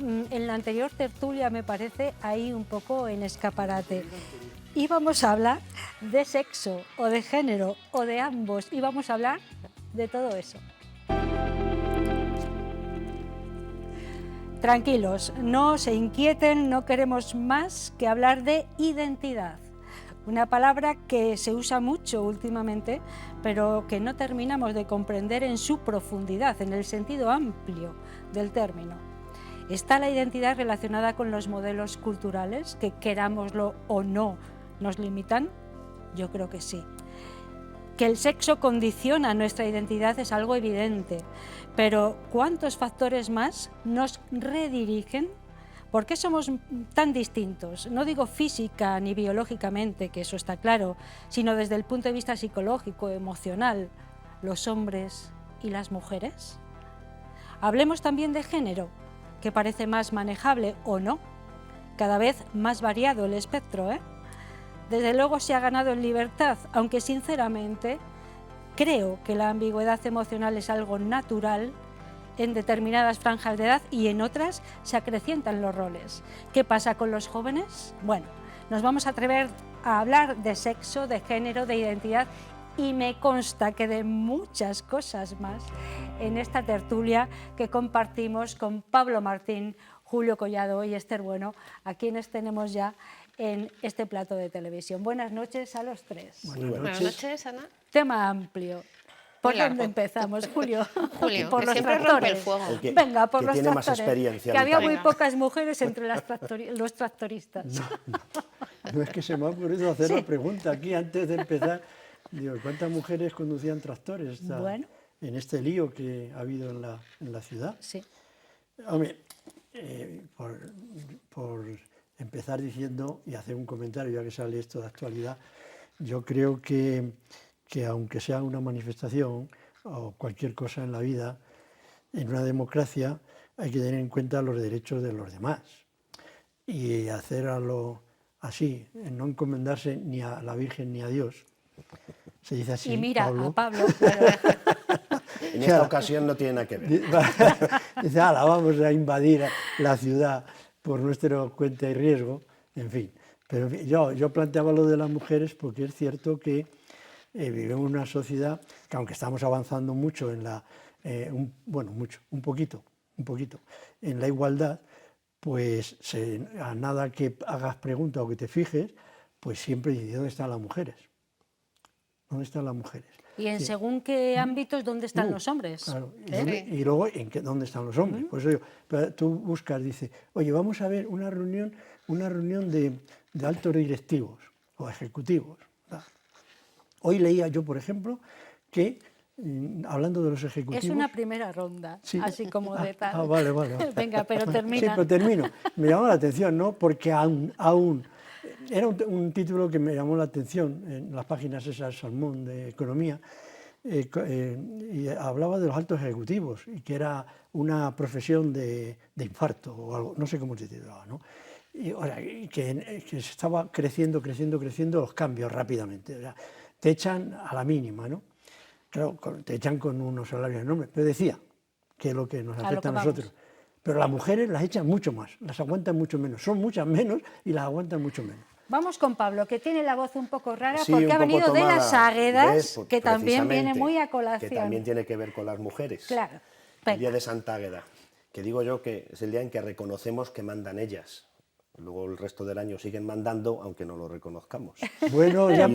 en la anterior tertulia, me parece, ahí un poco en escaparate. Íbamos a hablar de sexo o de género o de ambos, íbamos a hablar de todo eso. Tranquilos, no se inquieten, no queremos más que hablar de identidad. Una palabra que se usa mucho últimamente, pero que no terminamos de comprender en su profundidad, en el sentido amplio del término. ¿Está la identidad relacionada con los modelos culturales que, querámoslo o no, nos limitan? Yo creo que sí. Que el sexo condiciona nuestra identidad es algo evidente, pero ¿cuántos factores más nos redirigen? ¿Por qué somos tan distintos? No digo física ni biológicamente, que eso está claro, sino desde el punto de vista psicológico, emocional, los hombres y las mujeres. Hablemos también de género, que parece más manejable o no, cada vez más variado el espectro, Desde luego se ha ganado en libertad, aunque sinceramente creo que la ambigüedad emocional es algo natural en determinadas franjas de edad y en otras se acrecientan los roles. ¿Qué pasa con los jóvenes? Bueno, nos vamos a atrever a hablar de sexo, de género, de identidad y me consta que de muchas cosas más en esta tertulia que compartimos con Pablo Martín, Julio Collado y Esther Bueno, a quienes tenemos ya en este plato de televisión. Buenas noches a los tres. Buenas noches, Ana. Tema amplio. ¿Por dónde empezamos, Julio? Julio, por que los siempre rompe tractores. el fuego. Venga, por que los tiene tractores. Más experiencia, que había muy Venga. pocas mujeres entre los tractoristas. No es que se me ha ocurrido hacer la pregunta aquí antes de empezar. Digo, ¿cuántas mujeres conducían tractores Bueno. en este lío que ha habido en la ciudad? Sí. Hombre, por empezar diciendo y hacer un comentario, ya que sale esto de actualidad, yo creo que aunque sea una manifestación o cualquier cosa en la vida, en una democracia hay que tener en cuenta los derechos de los demás y hacerlo así, no encomendarse ni a la Virgen ni a Dios. Se dice así, Y mira, Pablo. a Pablo. En esta ocasión no tiene nada que ver. Dice, ala, vamos a invadir la ciudad por nuestra cuenta y riesgo, en fin. Pero en fin, yo planteaba lo de las mujeres porque es cierto que vivimos en una sociedad que, aunque estamos avanzando mucho en un poquito, en la igualdad, pues a nada que hagas preguntas o que te fijes, pues siempre dices, ¿dónde están las mujeres? ¿Dónde están las mujeres? Y en Sí. según qué ámbitos, ¿dónde están los hombres? Claro, ¿Eh? y luego, ¿dónde están los hombres? Por eso pero tú buscas, dice, oye, vamos a ver una reunión de altos directivos o ejecutivos. ¿Verdad? Hoy leía yo, por ejemplo, que, hablando de los ejecutivos... Es una primera ronda, sí, así como de tal. Vale. Venga, pero termina. Sí, pero termino. Me llamó la atención, ¿no? Porque aún era un título que me llamó la atención en las páginas esas Salmón de Economía, y hablaba de los altos ejecutivos, y que era una profesión de infarto o algo, no sé cómo se titulaba, ¿no? Y, o sea, que se estaba creciendo los cambios rápidamente. O sea, te echan a la mínima, ¿no? Claro, te echan con unos salarios enormes, pero decía que es lo que nos afecta a nosotros. Pero las mujeres las echan mucho más, las aguantan mucho menos, son muchas menos y las aguantan mucho menos. Vamos con Pablo, que tiene la voz un poco rara, Sí, porque un ha poco venido de tomada, las Águedas, ¿ves? que también viene Precisamente, muy a colación. que también tiene que ver con las mujeres. Claro. El día de Santa Águeda, que digo yo que es el día en que reconocemos que mandan ellas. Luego el resto del año siguen mandando, aunque no lo reconozcamos. Bueno, ya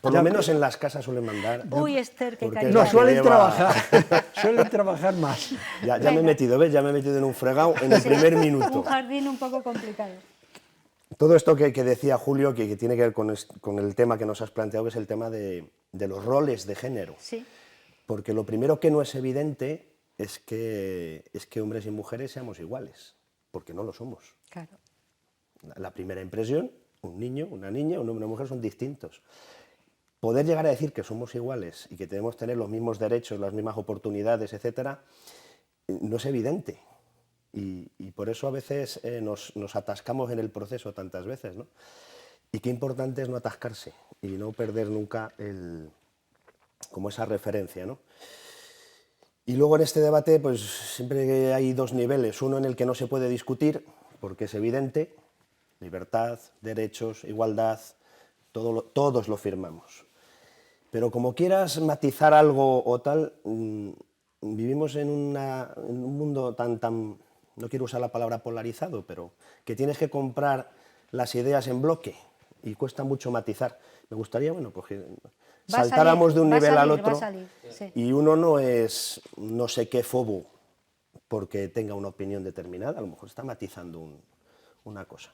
por lo menos en las casas suelen mandar. Uy, Esther, qué porque no, suelen trabajar más. Ya me he metido, ¿ves? Ya me he metido en un fregado en el primer minuto. Un jardín un poco complicado. Todo esto que decía Julio, que tiene que ver con el tema que nos has planteado, que es el tema de los roles de género. Sí. Porque lo primero que no es evidente es que hombres y mujeres seamos iguales, porque no lo somos. Claro. La primera impresión, un niño, una niña, un hombre y una mujer son distintos. Poder llegar a decir que somos iguales y que debemos tener los mismos derechos, las mismas oportunidades, etcétera, no es evidente. Y por eso a veces nos atascamos en el proceso tantas veces, ¿no? Y qué importante es no atascarse y no perder nunca como esa referencia, ¿no? Y luego en este debate pues siempre hay dos niveles, uno en el que no se puede discutir porque es evidente, libertad, derechos, igualdad, todos lo firmamos. Pero como quieras matizar algo o tal, vivimos en un mundo tan, no quiero usar la palabra polarizado, pero que tienes que comprar las ideas en bloque y cuesta mucho matizar. Me gustaría, bueno, pues que saltáramos de un nivel al otro sí. Y uno no es no sé qué fobo porque tenga una opinión determinada, a lo mejor está matizando una cosa.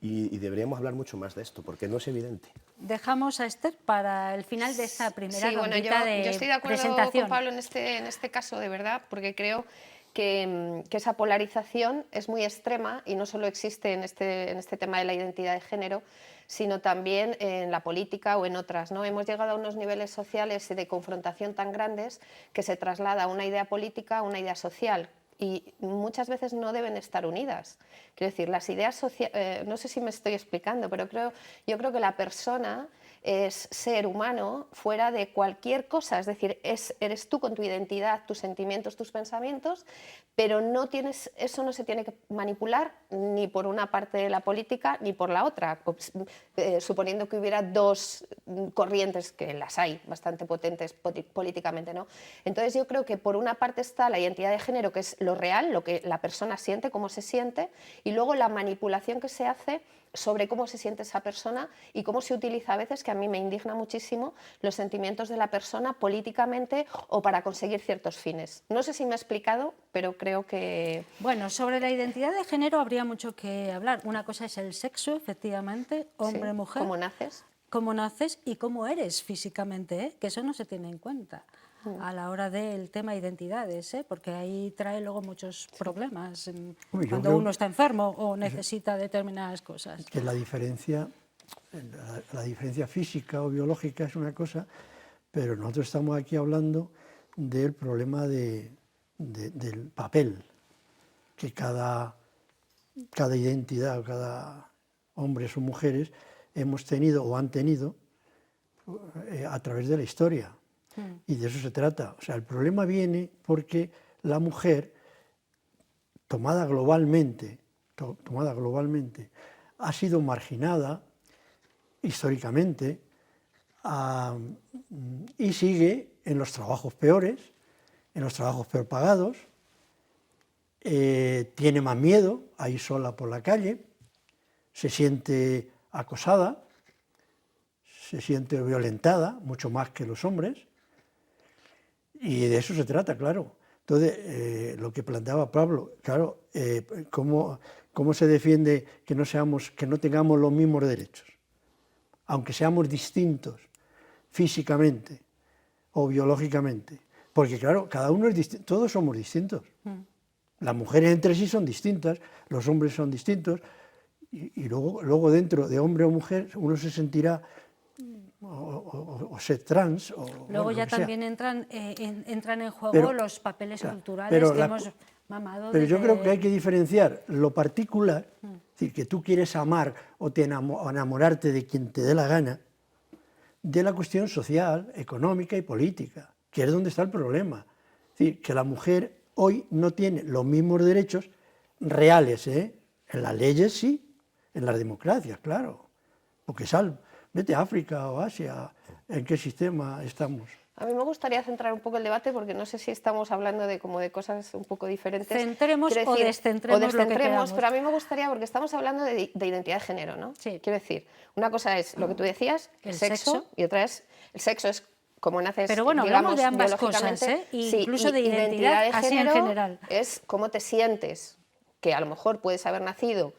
Y deberíamos hablar mucho más de esto, porque no es evidente. Dejamos a Esther para el final de esta primera rondita de yo estoy de acuerdo presentación. con Pablo en este caso, de verdad, porque creo que esa polarización es muy extrema y no solo existe en este tema de la identidad de género, sino también en la política o en otras, ¿no? Hemos llegado a unos niveles sociales de confrontación tan grandes que se traslada una idea política a una idea social, y muchas veces no deben estar unidas. Quiero decir, las ideas sociales, no sé si me estoy explicando, pero yo creo que la persona es ser humano fuera de cualquier cosa, es decir, eres tú con tu identidad, tus sentimientos, tus pensamientos, pero eso no se tiene que manipular ni por una parte de la política ni por la otra, suponiendo que hubiera dos corrientes, que las hay bastante potentes políticamente, ¿no? Entonces yo creo que por una parte está la identidad de género, que es lo real, lo que la persona siente, cómo se siente, y luego la manipulación que se hace sobre cómo se siente esa persona y cómo se utiliza a veces, que a mí me indigna muchísimo, los sentimientos de la persona políticamente o para conseguir ciertos fines. No sé si me he explicado, pero creo que... Bueno, sobre la identidad de género habría mucho que hablar. Una cosa es el sexo, efectivamente, hombre-mujer. ¿Cómo naces? Cómo naces y cómo eres físicamente, ¿eh? Que eso no se tiene en cuenta a la hora del tema de identidades, ¿eh? Porque ahí trae luego muchos problemas cuando uno está enfermo o necesita determinadas cosas. Que la diferencia física o biológica es una cosa, pero nosotros estamos aquí hablando del problema del papel que cada identidad, cada hombres o mujeres hemos tenido o han tenido a través de la historia. Y de eso se trata. O sea, el problema viene porque la mujer, tomada globalmente, ha sido marginada históricamente y sigue en los trabajos peores, en los trabajos peor pagados, tiene más miedo a ir sola por la calle, se siente acosada, se siente violentada, mucho más que los hombres. Y de eso se trata, claro. Entonces, lo que planteaba Pablo, claro, ¿cómo se defiende que no tengamos los mismos derechos? Aunque seamos distintos físicamente o biológicamente. Porque claro, cada uno es distinto, todos somos distintos. Las mujeres entre sí son distintas, los hombres son distintos, y luego dentro de hombre o mujer uno se sentirá o ser trans. Luego ya también entran en juego los papeles culturales que hemos mamado. Pero yo creo que hay que diferenciar lo particular, es decir, que tú quieres amar o enamorarte de quien te dé la gana, de la cuestión social, económica y política, que es donde está el problema. Es decir, que la mujer hoy no tiene los mismos derechos reales, en las leyes sí, en las democracias, claro, porque vete a África o Asia, ¿en qué sistema estamos? A mí me gustaría centrar un poco el debate porque no sé si estamos hablando de cosas un poco diferentes. Centremos o descentremos lo que queramos. Pero a mí me gustaría, porque estamos hablando de identidad de género, ¿no? Sí. Quiero decir, una cosa es lo que tú decías, el sexo, y otra es, el sexo es como naces, pero bueno, digamos, hablamos de ambas biológicamente. cosas, Sí, incluso de identidad de así género en general. Es cómo te sientes, que a lo mejor puedes haber nacido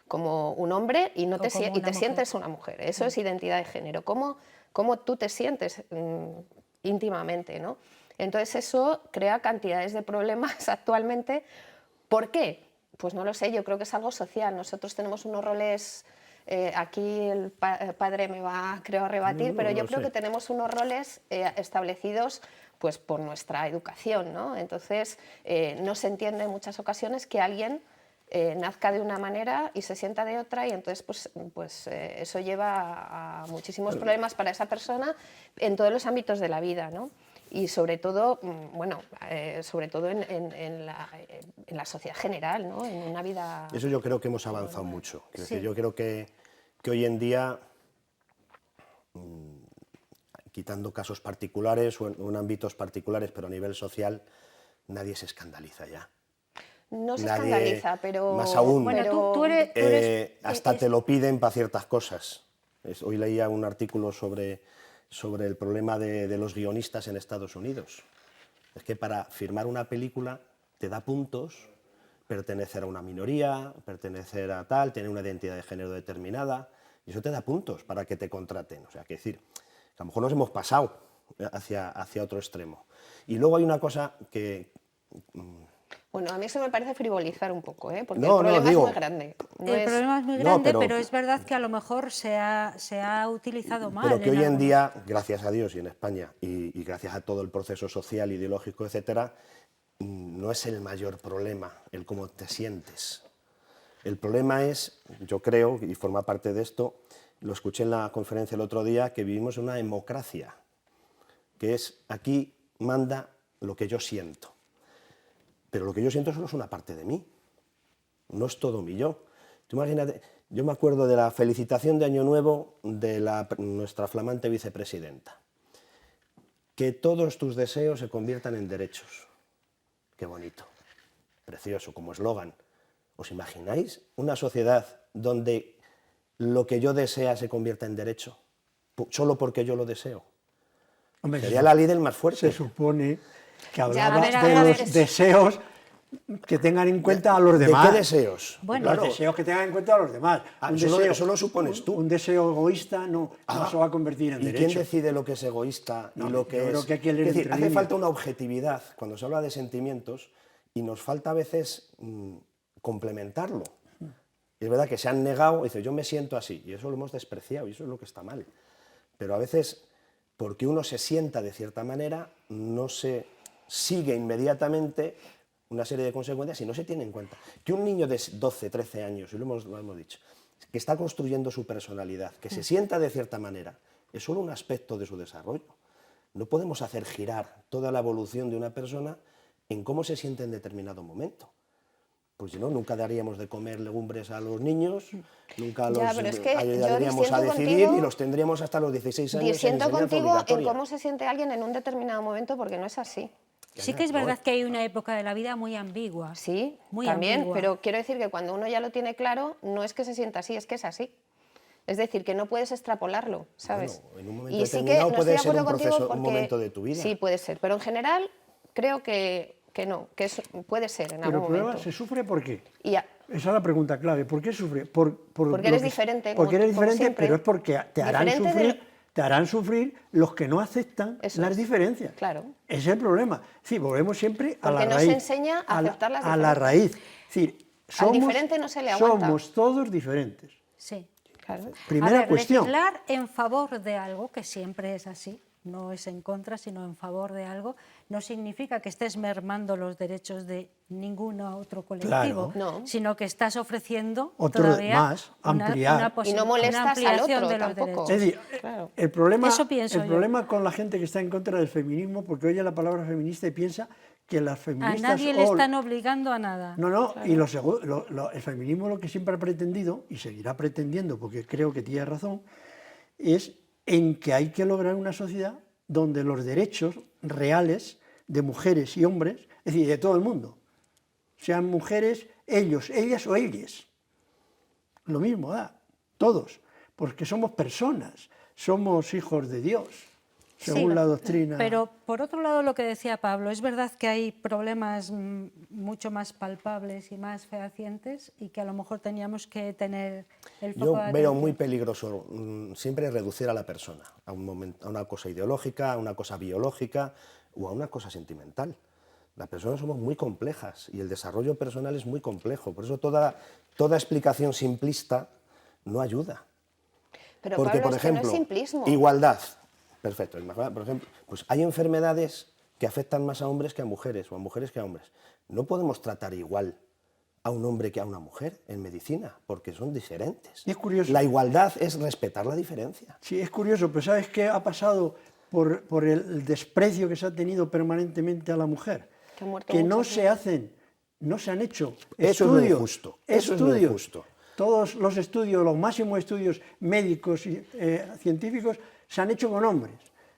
como un hombre y te sientes una mujer. Eso es identidad de género. Cómo tú te sientes íntimamente, ¿no? Entonces eso crea cantidades de problemas actualmente. ¿Por qué? Pues no lo sé, yo creo que es algo social. Nosotros tenemos unos roles, aquí el padre me va, creo, a rebatir, pero yo creo que tenemos unos roles establecidos pues por nuestra educación, ¿no? Entonces no se entiende en muchas ocasiones que alguien nazca de una manera y se sienta de otra, y entonces pues eso lleva a muchísimos problemas para esa persona en todos los ámbitos de la vida, ¿no? Y sobre todo, bueno, sobre todo en la sociedad general, ¿no? En una vida... Eso yo creo que hemos avanzado mucho. Es decir, yo creo que hoy en día, quitando casos particulares o en ámbitos particulares, pero a nivel social, nadie se escandaliza ya. No se escandaliza, pero... Más aún, bueno, tú eres hasta te lo piden para ciertas cosas. Hoy leía un artículo sobre el problema de los guionistas en Estados Unidos. Es que para firmar una película te da puntos pertenecer a una minoría, pertenecer a tal, tener una identidad de género determinada, y eso te da puntos para que te contraten. O sea, que decir, que a lo mejor nos hemos pasado hacia otro extremo. Y luego hay una cosa que... Bueno, a mí eso me parece frivolizar un poco, porque no, el problema digo, es muy grande. El problema es muy grande, pero es verdad que a lo mejor se ha utilizado mal. Pero que hoy en día, gracias a Dios y en España, y gracias a todo el proceso social, ideológico, etcétera, no es el mayor problema el cómo te sientes. El problema es, yo creo, y forma parte de esto, lo escuché en la conferencia el otro día, que vivimos en una democracia, que es aquí manda lo que yo siento. Pero lo que yo siento solo es una parte de mí, no es todo mi yo. Tú imagínate, yo me acuerdo de la felicitación de Año Nuevo de nuestra flamante vicepresidenta. Que todos tus deseos se conviertan en derechos. Qué bonito, precioso, como eslogan. ¿Os imagináis una sociedad donde lo que yo desea se convierta en derecho? Solo porque yo lo deseo. Hombre, sería la ley del más fuerte. Se supone que hablaba de los deseos que tengan en cuenta a los demás. ¿De qué deseos? Bueno, los deseos que tengan en cuenta a los demás. Eso lo supones tú. Un deseo egoísta no se va a convertir en derecho. ¿Y quién decide lo que es egoísta y lo que es...? Creo que hay que leer es decir, hace líneas. falta una objetividad cuando se habla de sentimientos y nos falta a veces complementarlo. Y es verdad que se han negado, dice, yo me siento así, y eso lo hemos despreciado, y eso es lo que está mal. Pero a veces, porque uno se sienta de cierta manera, no se sigue inmediatamente una serie de consecuencias y no se tiene en cuenta. Que un niño de 12, 13 años, y lo hemos dicho, que está construyendo su personalidad, que se sienta de cierta manera, es solo un aspecto de su desarrollo. No podemos hacer girar toda la evolución de una persona en cómo se siente en determinado momento. Pues si no, nunca daríamos de comer legumbres a los niños, nunca los ayudaríamos a decidir y los tendríamos hasta los 16 años. Disiento contigo en cómo se siente alguien en un determinado momento, porque no es así. Sí que es verdad que hay una época de la vida muy ambigua. Sí, muy también, ambigua. pero quiero decir que cuando uno ya lo tiene claro, no es que se sienta así, es que es así. Es decir, que no puedes extrapolarlo, ¿sabes? Bueno, en un momento determinado puede ser un momento de tu vida. Sí, puede ser, pero en general creo que no, que puede ser en algún momento. Pero el problema, ¿se sufre por qué? Esa es la pregunta clave. ¿Por qué sufre? Porque eres diferente. Porque eres como diferente, siempre. pero es porque te harán sufrir te harán sufrir los que no aceptan las diferencias. Claro. Ese es el problema. Sí, volvemos siempre a la raíz. Porque no se enseña a aceptar las diferencias. A la raíz. Es decir, al diferente no se le aguanta. Somos todos diferentes. Sí. Claro. Primera a ver, cuestión. legislar en favor de algo, que siempre es así, no es en contra, sino en favor de algo, no significa que estés mermando los derechos de ningún otro colectivo, Claro. sino que estás ofreciendo Otro todavía más, ampliar. Y no molestas al otro de los tampoco. derechos. Es decir, Claro. el problema, Eso pienso yo. problema con la gente que está en contra del feminismo, porque oye la palabra feminista y piensa que las A feministas... nadie le están obligando a nada. No, y el feminismo lo que siempre ha pretendido, y seguirá pretendiendo, porque creo que tiene razón, es en que hay que lograr una sociedad donde los derechos reales de mujeres y hombres, es decir, de todo el mundo, sean mujeres, ellos, ellas o ellas, lo mismo da, todos, porque somos personas, somos hijos de Dios, según la doctrina. Pero por otro lado, lo que decía Pablo, es verdad que hay problemas mucho más palpables y más fehacientes y que a lo mejor teníamos que tener el foco Yo de veo atención. muy peligroso siempre reducir a la persona a una cosa ideológica, a una cosa biológica o a una cosa sentimental. Las personas somos muy complejas y el desarrollo personal es muy complejo. Por eso toda explicación simplista no ayuda. Pero Porque, Pablo, por es que no ejemplo, es simplismo. igualdad. Perfecto. Por ejemplo, pues hay enfermedades que afectan más a hombres que a mujeres o a mujeres que a hombres. No podemos tratar igual a un hombre que a una mujer en medicina, porque son diferentes. Y es curioso. La igualdad es respetar la diferencia. Sí, es curioso, pero ¿sabes qué ha pasado por el desprecio que se ha tenido permanentemente a la mujer? Que ha muerto Que no mucha se hacen, no se han hecho Eso es estudios. lo injusto. Eso es lo injusto. Todos los estudios, los máximos estudios médicos y científicos se han hecho con hombres.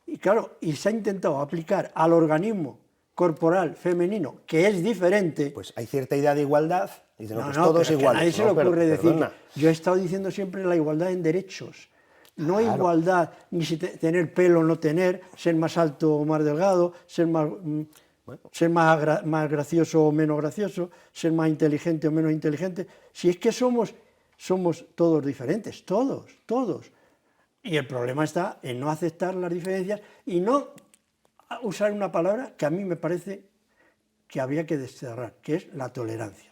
Y claro, y se ha intentado aplicar al organismo corporal femenino, que es diferente. Pues hay cierta idea de igualdad, y dicen, pues pero todos es que iguales. a nadie se le ocurre decir, yo he estado diciendo siempre la igualdad en derechos. No Claro. igualdad, ni si tener pelo o no tener, ser más alto o más delgado, ser más gracioso o menos gracioso, ser más inteligente o menos inteligente. Si es que somos todos diferentes, todos. Y el problema está en no aceptar las diferencias y no usar una palabra que a mí me parece que habría que desterrar, que es la tolerancia.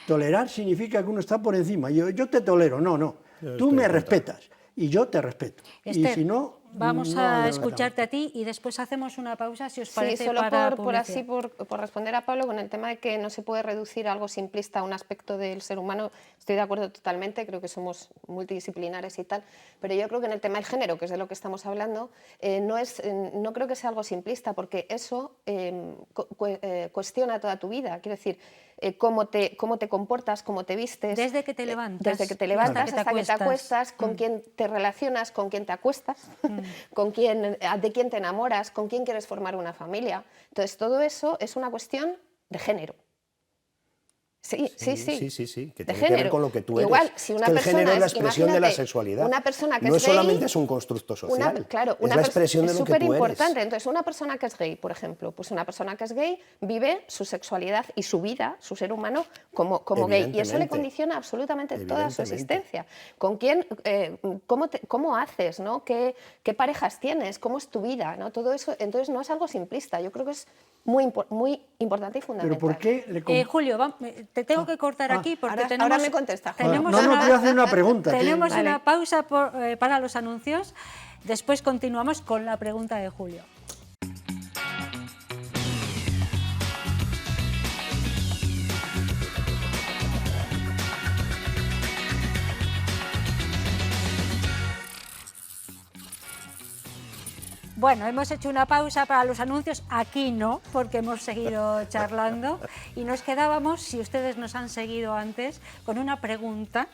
Tolerar significa que uno está por encima. Yo te tolero, no. Tú me respetas y yo te respeto. Esther, y si no, vamos no a lo escucharte a ti y después hacemos una pausa, si os parece, Sí, solo para por responder a Pablo con el tema de que no se puede reducir algo simplista a un aspecto del ser humano, estoy de acuerdo totalmente, creo que somos multidisciplinares y tal, pero yo creo que en el tema del género, que es de lo que estamos hablando, no creo que sea algo simplista, porque eso cuestiona toda tu vida, quiero decir, cómo te comportas, cómo te vistes. Desde que te levantas. Desde que te levantas hasta que te acuestas, con quién te relacionas, con quién te acuestas, de quién te enamoras, con quién quieres formar una familia. Entonces, todo eso es una cuestión de género. Sí, que de tiene que ver con lo que tú eres. Igual, si una es que el persona género es la es, expresión de la imagínate, sexualidad. una persona que no es gay, solamente es un constructo social, es la expresión de lo que tú súper eres. importante. Entonces, una persona que es gay, por ejemplo, pues una persona que es gay vive su sexualidad y su vida, su ser humano, como gay. Y eso le condiciona absolutamente toda su existencia. ¿Con quién, cómo haces, ¿no? ¿Qué parejas tienes? ¿Cómo es tu vida? ¿No? Todo eso, entonces, no es algo simplista. Yo creo que es muy importante y fundamental. ¿Pero por qué Julio, te tengo que cortar aquí porque ahora me contesta. No, quiero hacer una pregunta. Tenemos una pausa para los anuncios. Después continuamos con la pregunta de Julio. Bueno, hemos hecho una pausa para los anuncios, aquí no, porque hemos seguido charlando y nos quedábamos, si ustedes nos han seguido antes, con una pregunta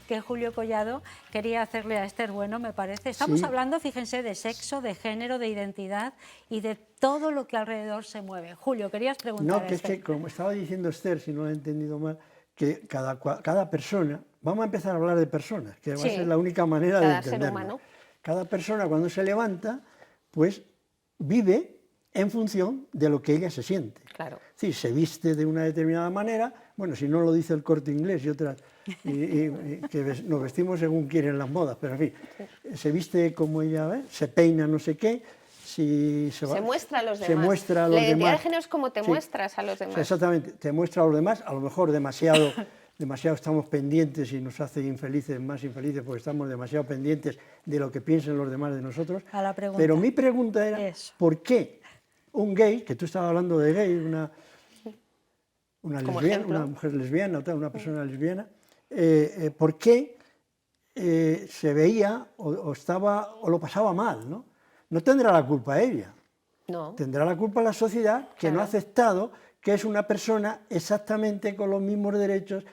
que Julio Collado quería hacerle a Esther Bueno, me parece. Estamos hablando, fíjense, de sexo, de género, de identidad y de todo lo que alrededor se mueve. Julio, querías preguntar. No, que es que, como estaba diciendo Esther, si no lo he entendido mal, que cada persona, vamos a empezar a hablar de personas, que va a ser la única manera de entenderlo. Ser humano. Cada persona cuando se levanta, pues vive en función de lo que ella se siente. Claro. Sí, se viste de una determinada manera, bueno, si no lo dice el Corte Inglés y otras, que nos vestimos según quieren las modas, pero en fin, se viste como ella ve, se peina no sé qué, se muestra a los demás. Se muestra a los la identidad demás. de género es como te muestras a los demás. Exactamente, te muestra a los demás, a lo mejor demasiado estamos pendientes y nos hace infelices, más infelices, porque estamos demasiado pendientes de lo que piensen los demás de nosotros. A la pregunta. Pero mi pregunta era, ¿por qué un gay, que tú estabas hablando de gay, una lesbiana, una mujer lesbiana, una persona lesbiana, ¿por qué se veía o lo pasaba mal, ¿no? No tendrá la culpa ella. No. Tendrá la culpa la sociedad que no ha aceptado que es una persona exactamente con los mismos derechos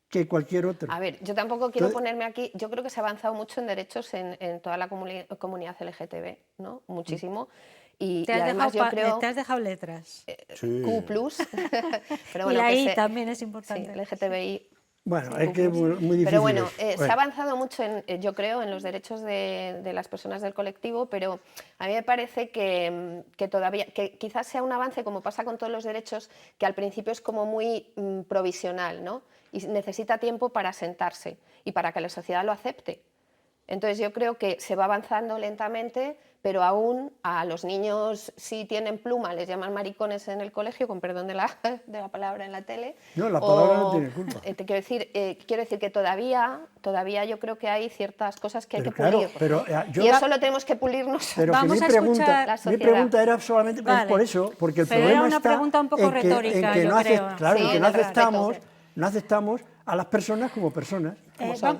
que cualquier otro. A ver, yo tampoco quiero ponerme aquí, yo creo que se ha avanzado mucho en derechos en toda la comunidad LGTB, ¿no? Muchísimo. Y además yo creo... Te has dejado letras. Q+, pero bueno, y la I también es importante. Sí, LGTBI. Bueno, es que es muy difícil. Pero bueno, se ha avanzado mucho, yo creo, en los derechos de las personas del colectivo, pero a mí me parece que todavía, que quizás sea un avance, como pasa con todos los derechos, que al principio es como muy provisional, ¿no? Y necesita tiempo para asentarse y para que la sociedad lo acepte. Entonces yo creo que se va avanzando lentamente, pero aún a los niños, si tienen pluma, les llaman maricones en el colegio, con perdón de la palabra en la tele. No, la palabra no tiene culpa. Quiero decir que todavía yo creo que hay ciertas cosas que hay que pulir. Y eso lo tenemos que pulir nosotros. Pero Vamos que a escuchar la sociedad. Mi pregunta era solamente por eso, porque el problema una está pregunta un poco retórica, en que no aceptamos a las personas como personas.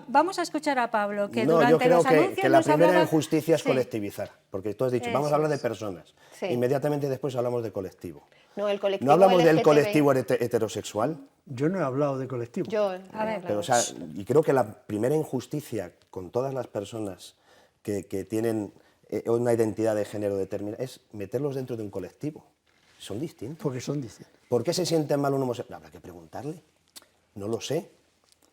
Vamos a escuchar a Pablo, que no, durante los anuncios yo creo que la primera hablaba... injusticia es colectivizar, porque tú has dicho, vamos a hablar de personas, inmediatamente después hablamos de colectivo. No, el colectivo ¿No hablamos LGTBI. del colectivo heterosexual? Yo no he hablado de colectivo. Pero, o sea, y creo que la primera injusticia con todas las personas que tienen una identidad de género determinada es meterlos dentro de un colectivo. Son distintos. Porque son distintos. ¿Por qué se siente mal un homosexual? Habrá que preguntarle. No lo sé.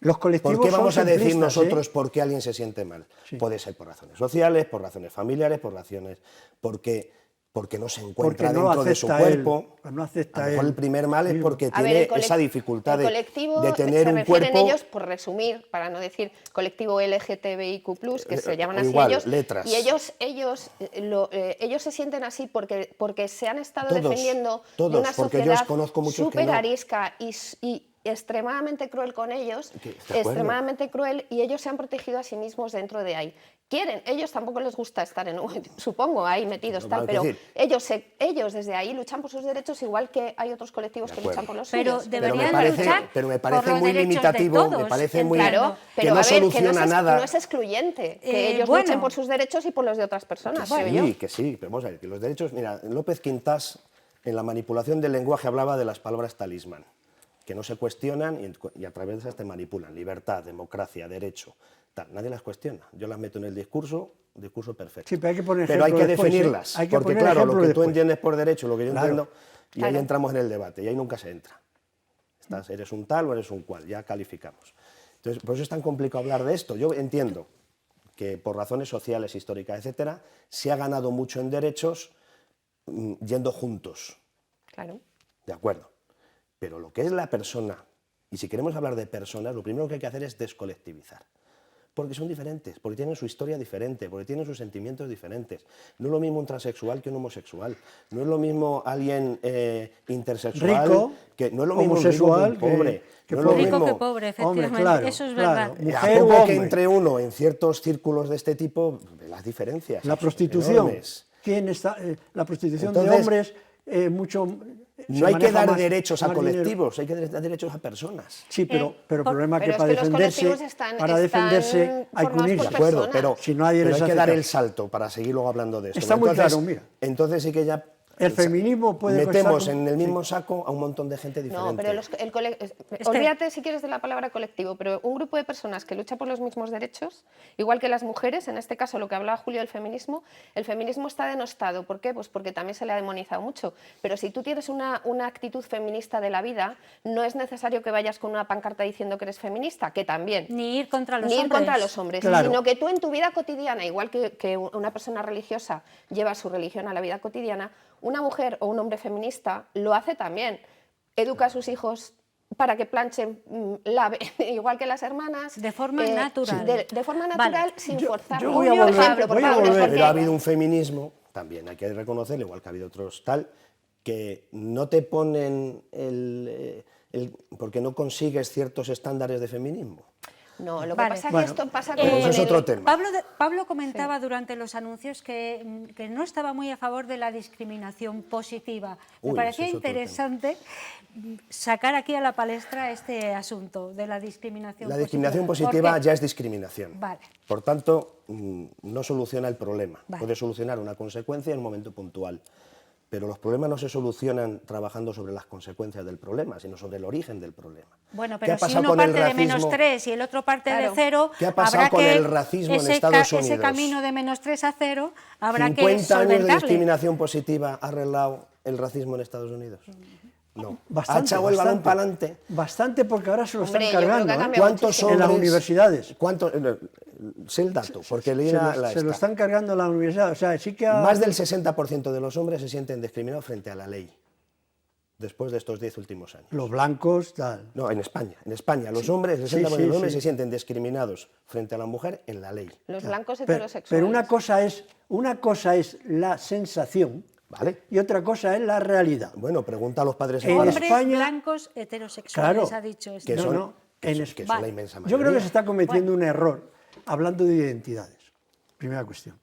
Los colectivos ¿Por qué vamos a decir nosotros ¿eh? por qué alguien se siente mal? Sí. Puede ser por razones sociales, por razones familiares, por razones porque no se encuentra dentro de su cuerpo. No acepta a lo mejor el primer mal es porque A tiene ver, esa dificultad de tener se un refieren cuerpo. Ellos, por resumir, para no decir colectivo LGTBIQ+, que se llaman así igual, ellos, letras. y ellos se sienten así porque se han estado defendiendo de una porque sociedad yo conozco muchos súper que no. arisca y extremadamente cruel con ellos, extremadamente cruel, y ellos se han protegido a sí mismos dentro de ahí. Ellos tampoco les gusta estar supongo, ahí metidos, pero ellos desde ahí luchan por sus derechos, igual que hay otros colectivos que luchan por los suyos. Pero me parece muy limitativo, me parece muy... Claro, pero que no soluciona nada. No es excluyente que ellos luchen por sus derechos y por los de otras personas. Que sí, pero vamos a ver, que los derechos... Mira, López Quintás, en la manipulación del lenguaje, hablaba de las palabras talismán, que no se cuestionan y a través de esas te manipulan. Libertad, democracia, derecho, tal. Nadie las cuestiona. Yo las meto en el discurso perfecto. Sí, pero hay que poner pero hay que después, definirlas, hay que porque claro, lo que tú después. entiendes por derecho, lo que yo entiendo, y ahí Claro. entramos en el debate, y ahí nunca se entra. Eres un tal o eres un cual, ya calificamos. Entonces, por eso es tan complicado hablar de esto. Yo entiendo que por razones sociales, históricas, etcétera, se ha ganado mucho en derechos yendo juntos. Claro. De acuerdo. Pero lo que es la persona, y si queremos hablar de personas, lo primero que hay que hacer es descolectivizar. Porque son diferentes, porque tienen su historia diferente, porque tienen sus sentimientos diferentes. No es lo mismo un transexual que un homosexual. No es lo mismo alguien intersexual rico, que no es lo mismo homosexual, un pobre. que no es lo rico mismo, que pobre, efectivamente. Hombre, claro, eso es claro. verdad. Mujer a u poco que hombre. entre uno en ciertos círculos de este tipo, las diferencias. La son prostitución. enormes. La prostitución Entonces, de hombres mucho... No hay que maneja dar más- derechos a más dinero. colectivos, hay que dar derechos a personas. Sí, pero el problema es que pero para es que los defenderse, colectivos para defenderse hay que formados por unirse. De acuerdo, personas. pero, Si nadie pero les hay que hace dar caso. el salto para seguir luego hablando de esto. Está muy Entonces, claro, mira. Entonces sí que ya El feminismo puede metemos costar- en el mismo saco a un montón de gente diferente. No, pero olvídate si quieres de la palabra colectivo, pero un grupo de personas que lucha por los mismos derechos, igual que las mujeres, en este caso lo que hablaba Julio del feminismo, el feminismo está denostado. ¿Por qué? Pues porque también se le ha demonizado mucho. Pero si tú tienes una actitud feminista de la vida, no es necesario que vayas con una pancarta diciendo que eres feminista, que también. Ni ir contra los Ni ir hombres. contra los hombres, Claro. sino que tú en tu vida cotidiana, igual que una persona religiosa lleva su religión a la vida cotidiana, una mujer o un hombre feminista lo hace también. Educa a sus hijos para que planchen, laven, igual que las hermanas. De forma natural. De forma natural, sin forzar. Yo voy a volver, pero ha habido un feminismo, también hay que reconocerlo, igual que ha habido otros tal, que no te ponen porque no consigues ciertos estándares de feminismo. No, lo que pasa es que esto pasa con eso es otro tema. Pablo comentaba durante los anuncios que no estaba muy a favor de la discriminación positiva. Me parecía interesante sacar aquí a la palestra este asunto de la discriminación positiva. La discriminación positiva ya es discriminación. Vale. Por tanto, no soluciona el problema. Vale. Puede solucionar una consecuencia en un momento puntual. Pero los problemas no se solucionan trabajando sobre las consecuencias del problema, sino sobre el origen del problema. Bueno, pero si uno parte de -3 y el otro parte de 0, ¿qué ha pasado con el racismo en Estados Unidos? Ese camino de -3 a 0 habrá que 50 años de solventarle. discriminación positiva ha arreglado el racismo en Estados Unidos. No. Bastante, ha echado el balón para adelante. Bastante, porque ahora se lo están Hombre, yo creo que ha cargando. cambiado ¿Cuántos muchísimo. hombres, En las universidades. Sé el dato, porque leí Se lo están cargando en la universidad. O sea, sí que Más del 60% de los hombres se sienten discriminados frente a la ley, después de estos 10 últimos años. Los blancos, tal. No, en España. En España, los hombres, el 60% de los hombres se sienten discriminados frente a la mujer en la ley. Los blancos Pero heterosexuales. una cosa es la sensación, ¿vale? Y otra cosa es la realidad. Bueno, pregunta a los padres en Hombres España, blancos heterosexuales, claro, ha dicho esto. que son, no, que son la inmensa mayoría. Yo creo que se está cometiendo un error hablando de identidades. Primera cuestión.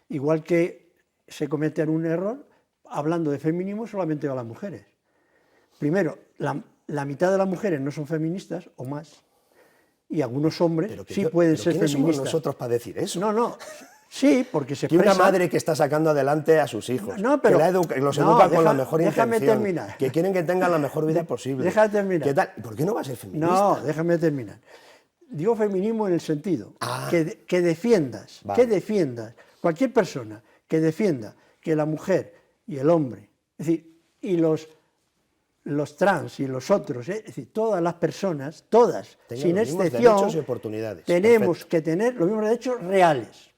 Igual que se comete un error hablando de feminismo solamente a las mujeres. Primero, la mitad de las mujeres no son feministas o más, y algunos hombres sí pueden ser ¿quiénes feministas. somos nosotros para decir eso? No. Sí, porque se Que una expresa... madre que está sacando adelante a sus hijos, No, pero- que los educa con la mejor déjame intención, terminar. que quieren que tengan la mejor vida posible. Déjame terminar. ¿Qué tal? ¿Por qué no va a ser feminista? No, déjame terminar. Digo feminismo en el sentido que defiendas, cualquier persona que defienda que la mujer y el hombre, es decir, y los trans y los otros, es decir, todas las personas, todas, Tengan sin los mismos excepción, derechos y oportunidades. tenemos Perfecto. que tener los mismos derechos reales.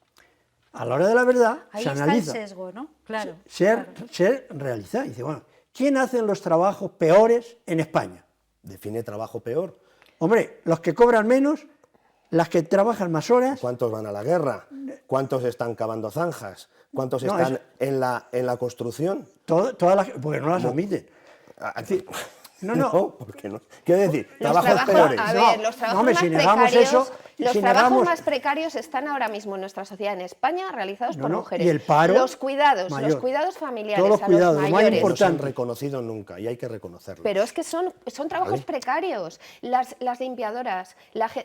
A la hora de la verdad, Ahí se está analiza. el sesgo, ¿no? Claro. Ser realizado. Y dice, bueno, ¿quién hace los trabajos peores en España? Define trabajo peor. Hombre, los que cobran menos, las que trabajan más horas. ¿Cuántos van a la guerra? ¿Cuántos están cavando zanjas? ¿Cuántos No, están en la construcción? Todas las, porque no las admiten. ¿Por qué no? Quiero decir, Los trabajos trabajos, peores. a ver, los trabajos hombre, más si negamos precarios, eso, los si trabajos negamos- más precarios están ahora mismo en nuestra sociedad en España realizados por mujeres. y el paro los cuidados mayor. familiares, Todos los a cuidados, los lo más mayores. No se han importante. reconocido nunca y hay que reconocerlo. Pero es que son trabajos Vale. precarios. Las limpiadoras,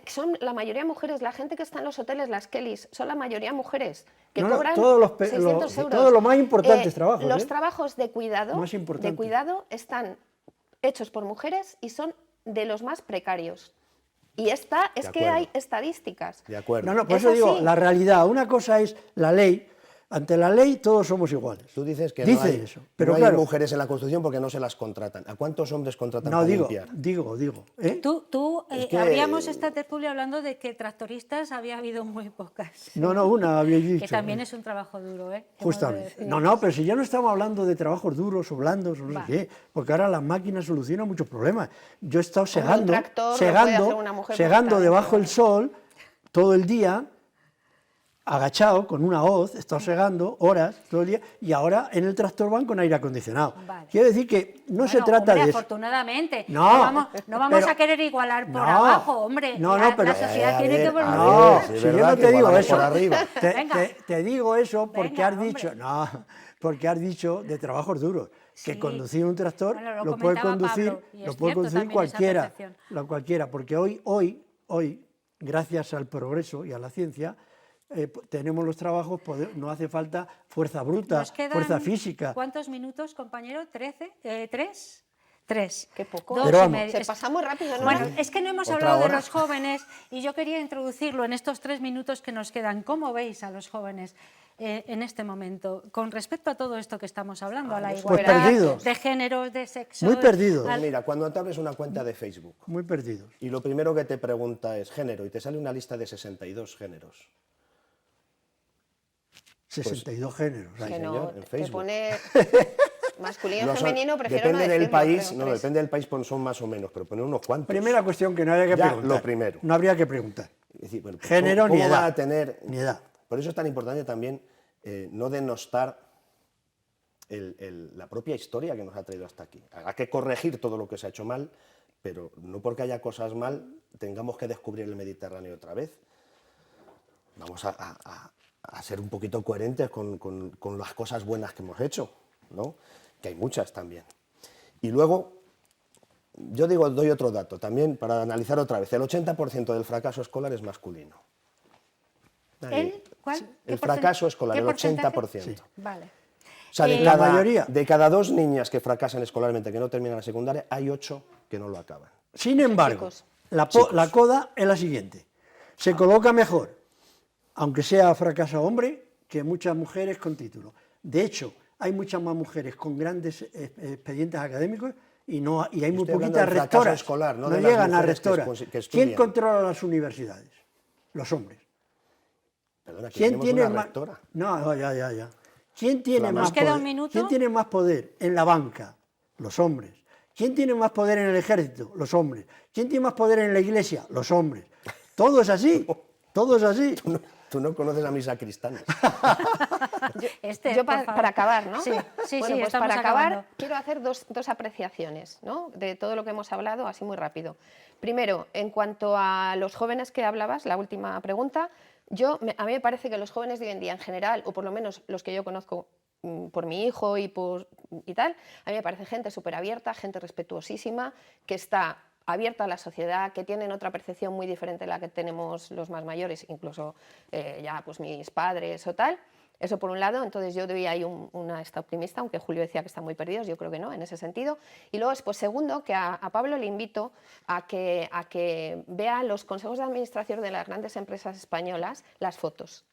son la mayoría mujeres, la gente que está en los hoteles, las Kellys, son la mayoría mujeres que cobran todos los 600 euros. todos los más importantes trabajos. Los trabajos de cuidado, Más importantes. están hechos por mujeres y son de los más precarios. Y es que acuerdo. hay estadísticas. De acuerdo. No, por Es eso digo, así. la realidad. Una cosa es la ley. Ante la ley todos somos iguales. Tú dices que Dice no hay, eso, pero no hay claro. mujeres en la construcción porque no se las contratan. ¿A cuántos hombres contratan No, para digo. limpiar? Tú Es que- abríamos esta tertulia hablando de que tractoristas había habido muy pocas. No, una había dicho. Que también es un trabajo duro, ¿eh? Hemos de Justamente. decir. No, pero si ya no estamos hablando de trabajos duros o blandos o no sé qué, porque ahora las máquinas solucionan muchos problemas. Yo he estado Hombre, un segando, tractor lo puede hacer una mujer segando perfectamente. debajo del sol todo el día, agachado con una hoz, he estado segando horas todo el día, y ahora en el tractor van con aire acondicionado. Vale. Quiero decir que no se trata hombre, de eso. afortunadamente. No, No vamos pero- a querer igualar por No, abajo, hombre. no, la pero- sociedad a tiene ver, que volver. No, Sí, si yo ¿verdad? no Que te digo igualamos eso. por arriba. Venga. Te digo eso porque Venga, has dicho, hombre. no, porque has dicho de trabajos duros, que Sí. conducir un tractor Bueno, lo lo puede comentaba conducir, Pablo, y es lo puede cierto conducir también esa cualquiera, percepción. cualquiera, porque hoy, gracias al progreso y a la ciencia, tenemos los trabajos, no hace falta fuerza bruta, Nos quedan, fuerza física. ¿Cuántos minutos, compañero? ¿13? ¿Tres? Tres. Qué poco. Dos Pero y vamos. medio. Se pasa muy rápido, ¿no? Bueno, es que no hemos Otra hablado de hora. los jóvenes y yo quería introducirlo en estos 3 minutos que nos quedan. ¿Cómo veis a los jóvenes en este momento con respecto a todo esto que estamos hablando, a la Pues igualdad perdidos. de géneros, de sexo? Muy perdidos. Pues mira, cuando te abres una cuenta de Facebook Muy perdidos. y lo primero que te pregunta es género y te sale una lista de 62 géneros. 62 géneros. Sí, hay. Que señor, no, en te Facebook. pone Masculino y femenino prefiero depende no del decirlo, país, pero no, tres. depende del país, pues son más o menos, pero poner unos cuantos. Primera cuestión que no habría que Ya, preguntar. lo primero. No habría que preguntar. Es decir, bueno, pues, Género ¿cómo ni edad. va a tener? Ni edad. Por eso es tan importante también no denostar la propia historia que nos ha traído hasta aquí. Habrá que corregir todo lo que se ha hecho mal, pero no porque haya cosas mal tengamos que descubrir el Mediterráneo otra vez. Vamos a ser un poquito coherentes con las cosas buenas que hemos hecho, ¿no? Que hay muchas también. Y luego, yo doy otro dato también para analizar otra vez. El 80% del fracaso escolar es masculino. ¿Cuál? El fracaso escolar, el 80%. Sí. Vale. O sea, la mayoría. de cada 2 niñas que fracasan escolarmente, que no terminan la secundaria, hay 8 que no lo acaban. Sin embargo, la coda es la siguiente. Se coloca mejor, aunque sea fracaso hombre, que muchas mujeres con título. De hecho, hay muchas más mujeres con grandes expedientes académicos y hay muy poquitas rectoras. Escolar, no llegan a rectoras. ¿Quién estudian. controla las universidades? Los hombres. Perdona, aquí ¿Quién tenemos tiene una más? rectora. No, ya. ¿Quién tiene más ¿Nos queda poder? un minuto? ¿Quién tiene más poder en la banca? Los hombres. ¿Quién tiene más poder en el ejército? Los hombres. ¿Quién tiene más poder en la iglesia? Los hombres. Todo es así. Todo es así. Tú no conoces a mis sacristanes. Yo para acabar, ¿no? Sí, bueno, pues estamos para acabar acabando. quiero hacer dos apreciaciones, ¿no? De todo lo que hemos hablado, así muy rápido. Primero, en cuanto a los jóvenes que hablabas, la última pregunta, a mí me parece que los jóvenes de hoy en día en general, o por lo menos los que yo conozco por mi hijo y tal, a mí me parece gente súper abierta, gente respetuosísima, que está abierta a la sociedad, que tienen otra percepción muy diferente de la que tenemos los más mayores, incluso ya pues mis padres o tal. Eso por un lado, entonces yo doy ahí una esta optimista, aunque Julio decía que están muy perdidos, yo creo que no, en ese sentido. Y luego, pues segundo, que a Pablo le invito a que vea los consejos de administración de las grandes empresas españolas, las fotos.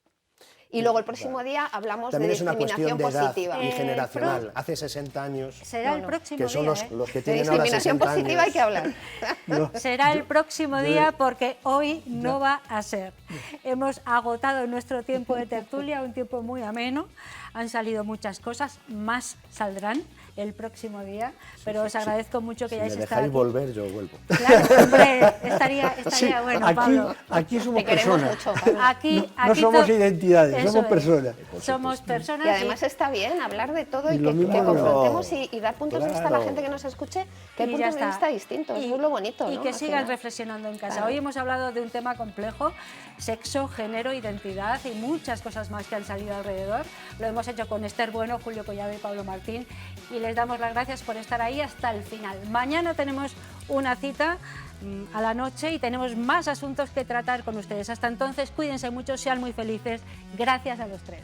Y luego el próximo día hablamos También de es una discriminación cuestión de edad positiva. y generacional. Hace 60 años, Será el próximo que son día, los que De tienen ahora 60 discriminación positiva años. hay que hablar. Será el próximo día porque hoy no va a ser. Hemos agotado nuestro tiempo de tertulia, un tiempo muy ameno. Han salido muchas cosas, más saldrán el próximo día, pero os agradezco mucho que Si hayáis me estado dejáis aquí. volver, yo vuelvo. Claro, hombre, estaría bueno, Pablo. Aquí somos Te queremos personas. mucho, Pablo. No somos identidades, Eso somos es. personas. Somos personas. Y además está bien hablar de todo y Y que lo mismo, confrontemos y dar puntos de vista a la Claro. gente que nos escuche, que hay Y ya puntos de está. vista distintos, eso es lo bonito, Y ¿no? que Al sigan final. reflexionando en casa. Claro. Hoy hemos hablado de un tema complejo, sexo, género, identidad y muchas cosas más que han salido alrededor. Lo hemos hecho con Esther Bueno, Julio Collado y Pablo Martín y les damos las gracias por estar ahí hasta el final. Mañana tenemos una cita a la noche y tenemos más asuntos que tratar con ustedes. Hasta entonces, cuídense mucho, sean muy felices. Gracias a los tres.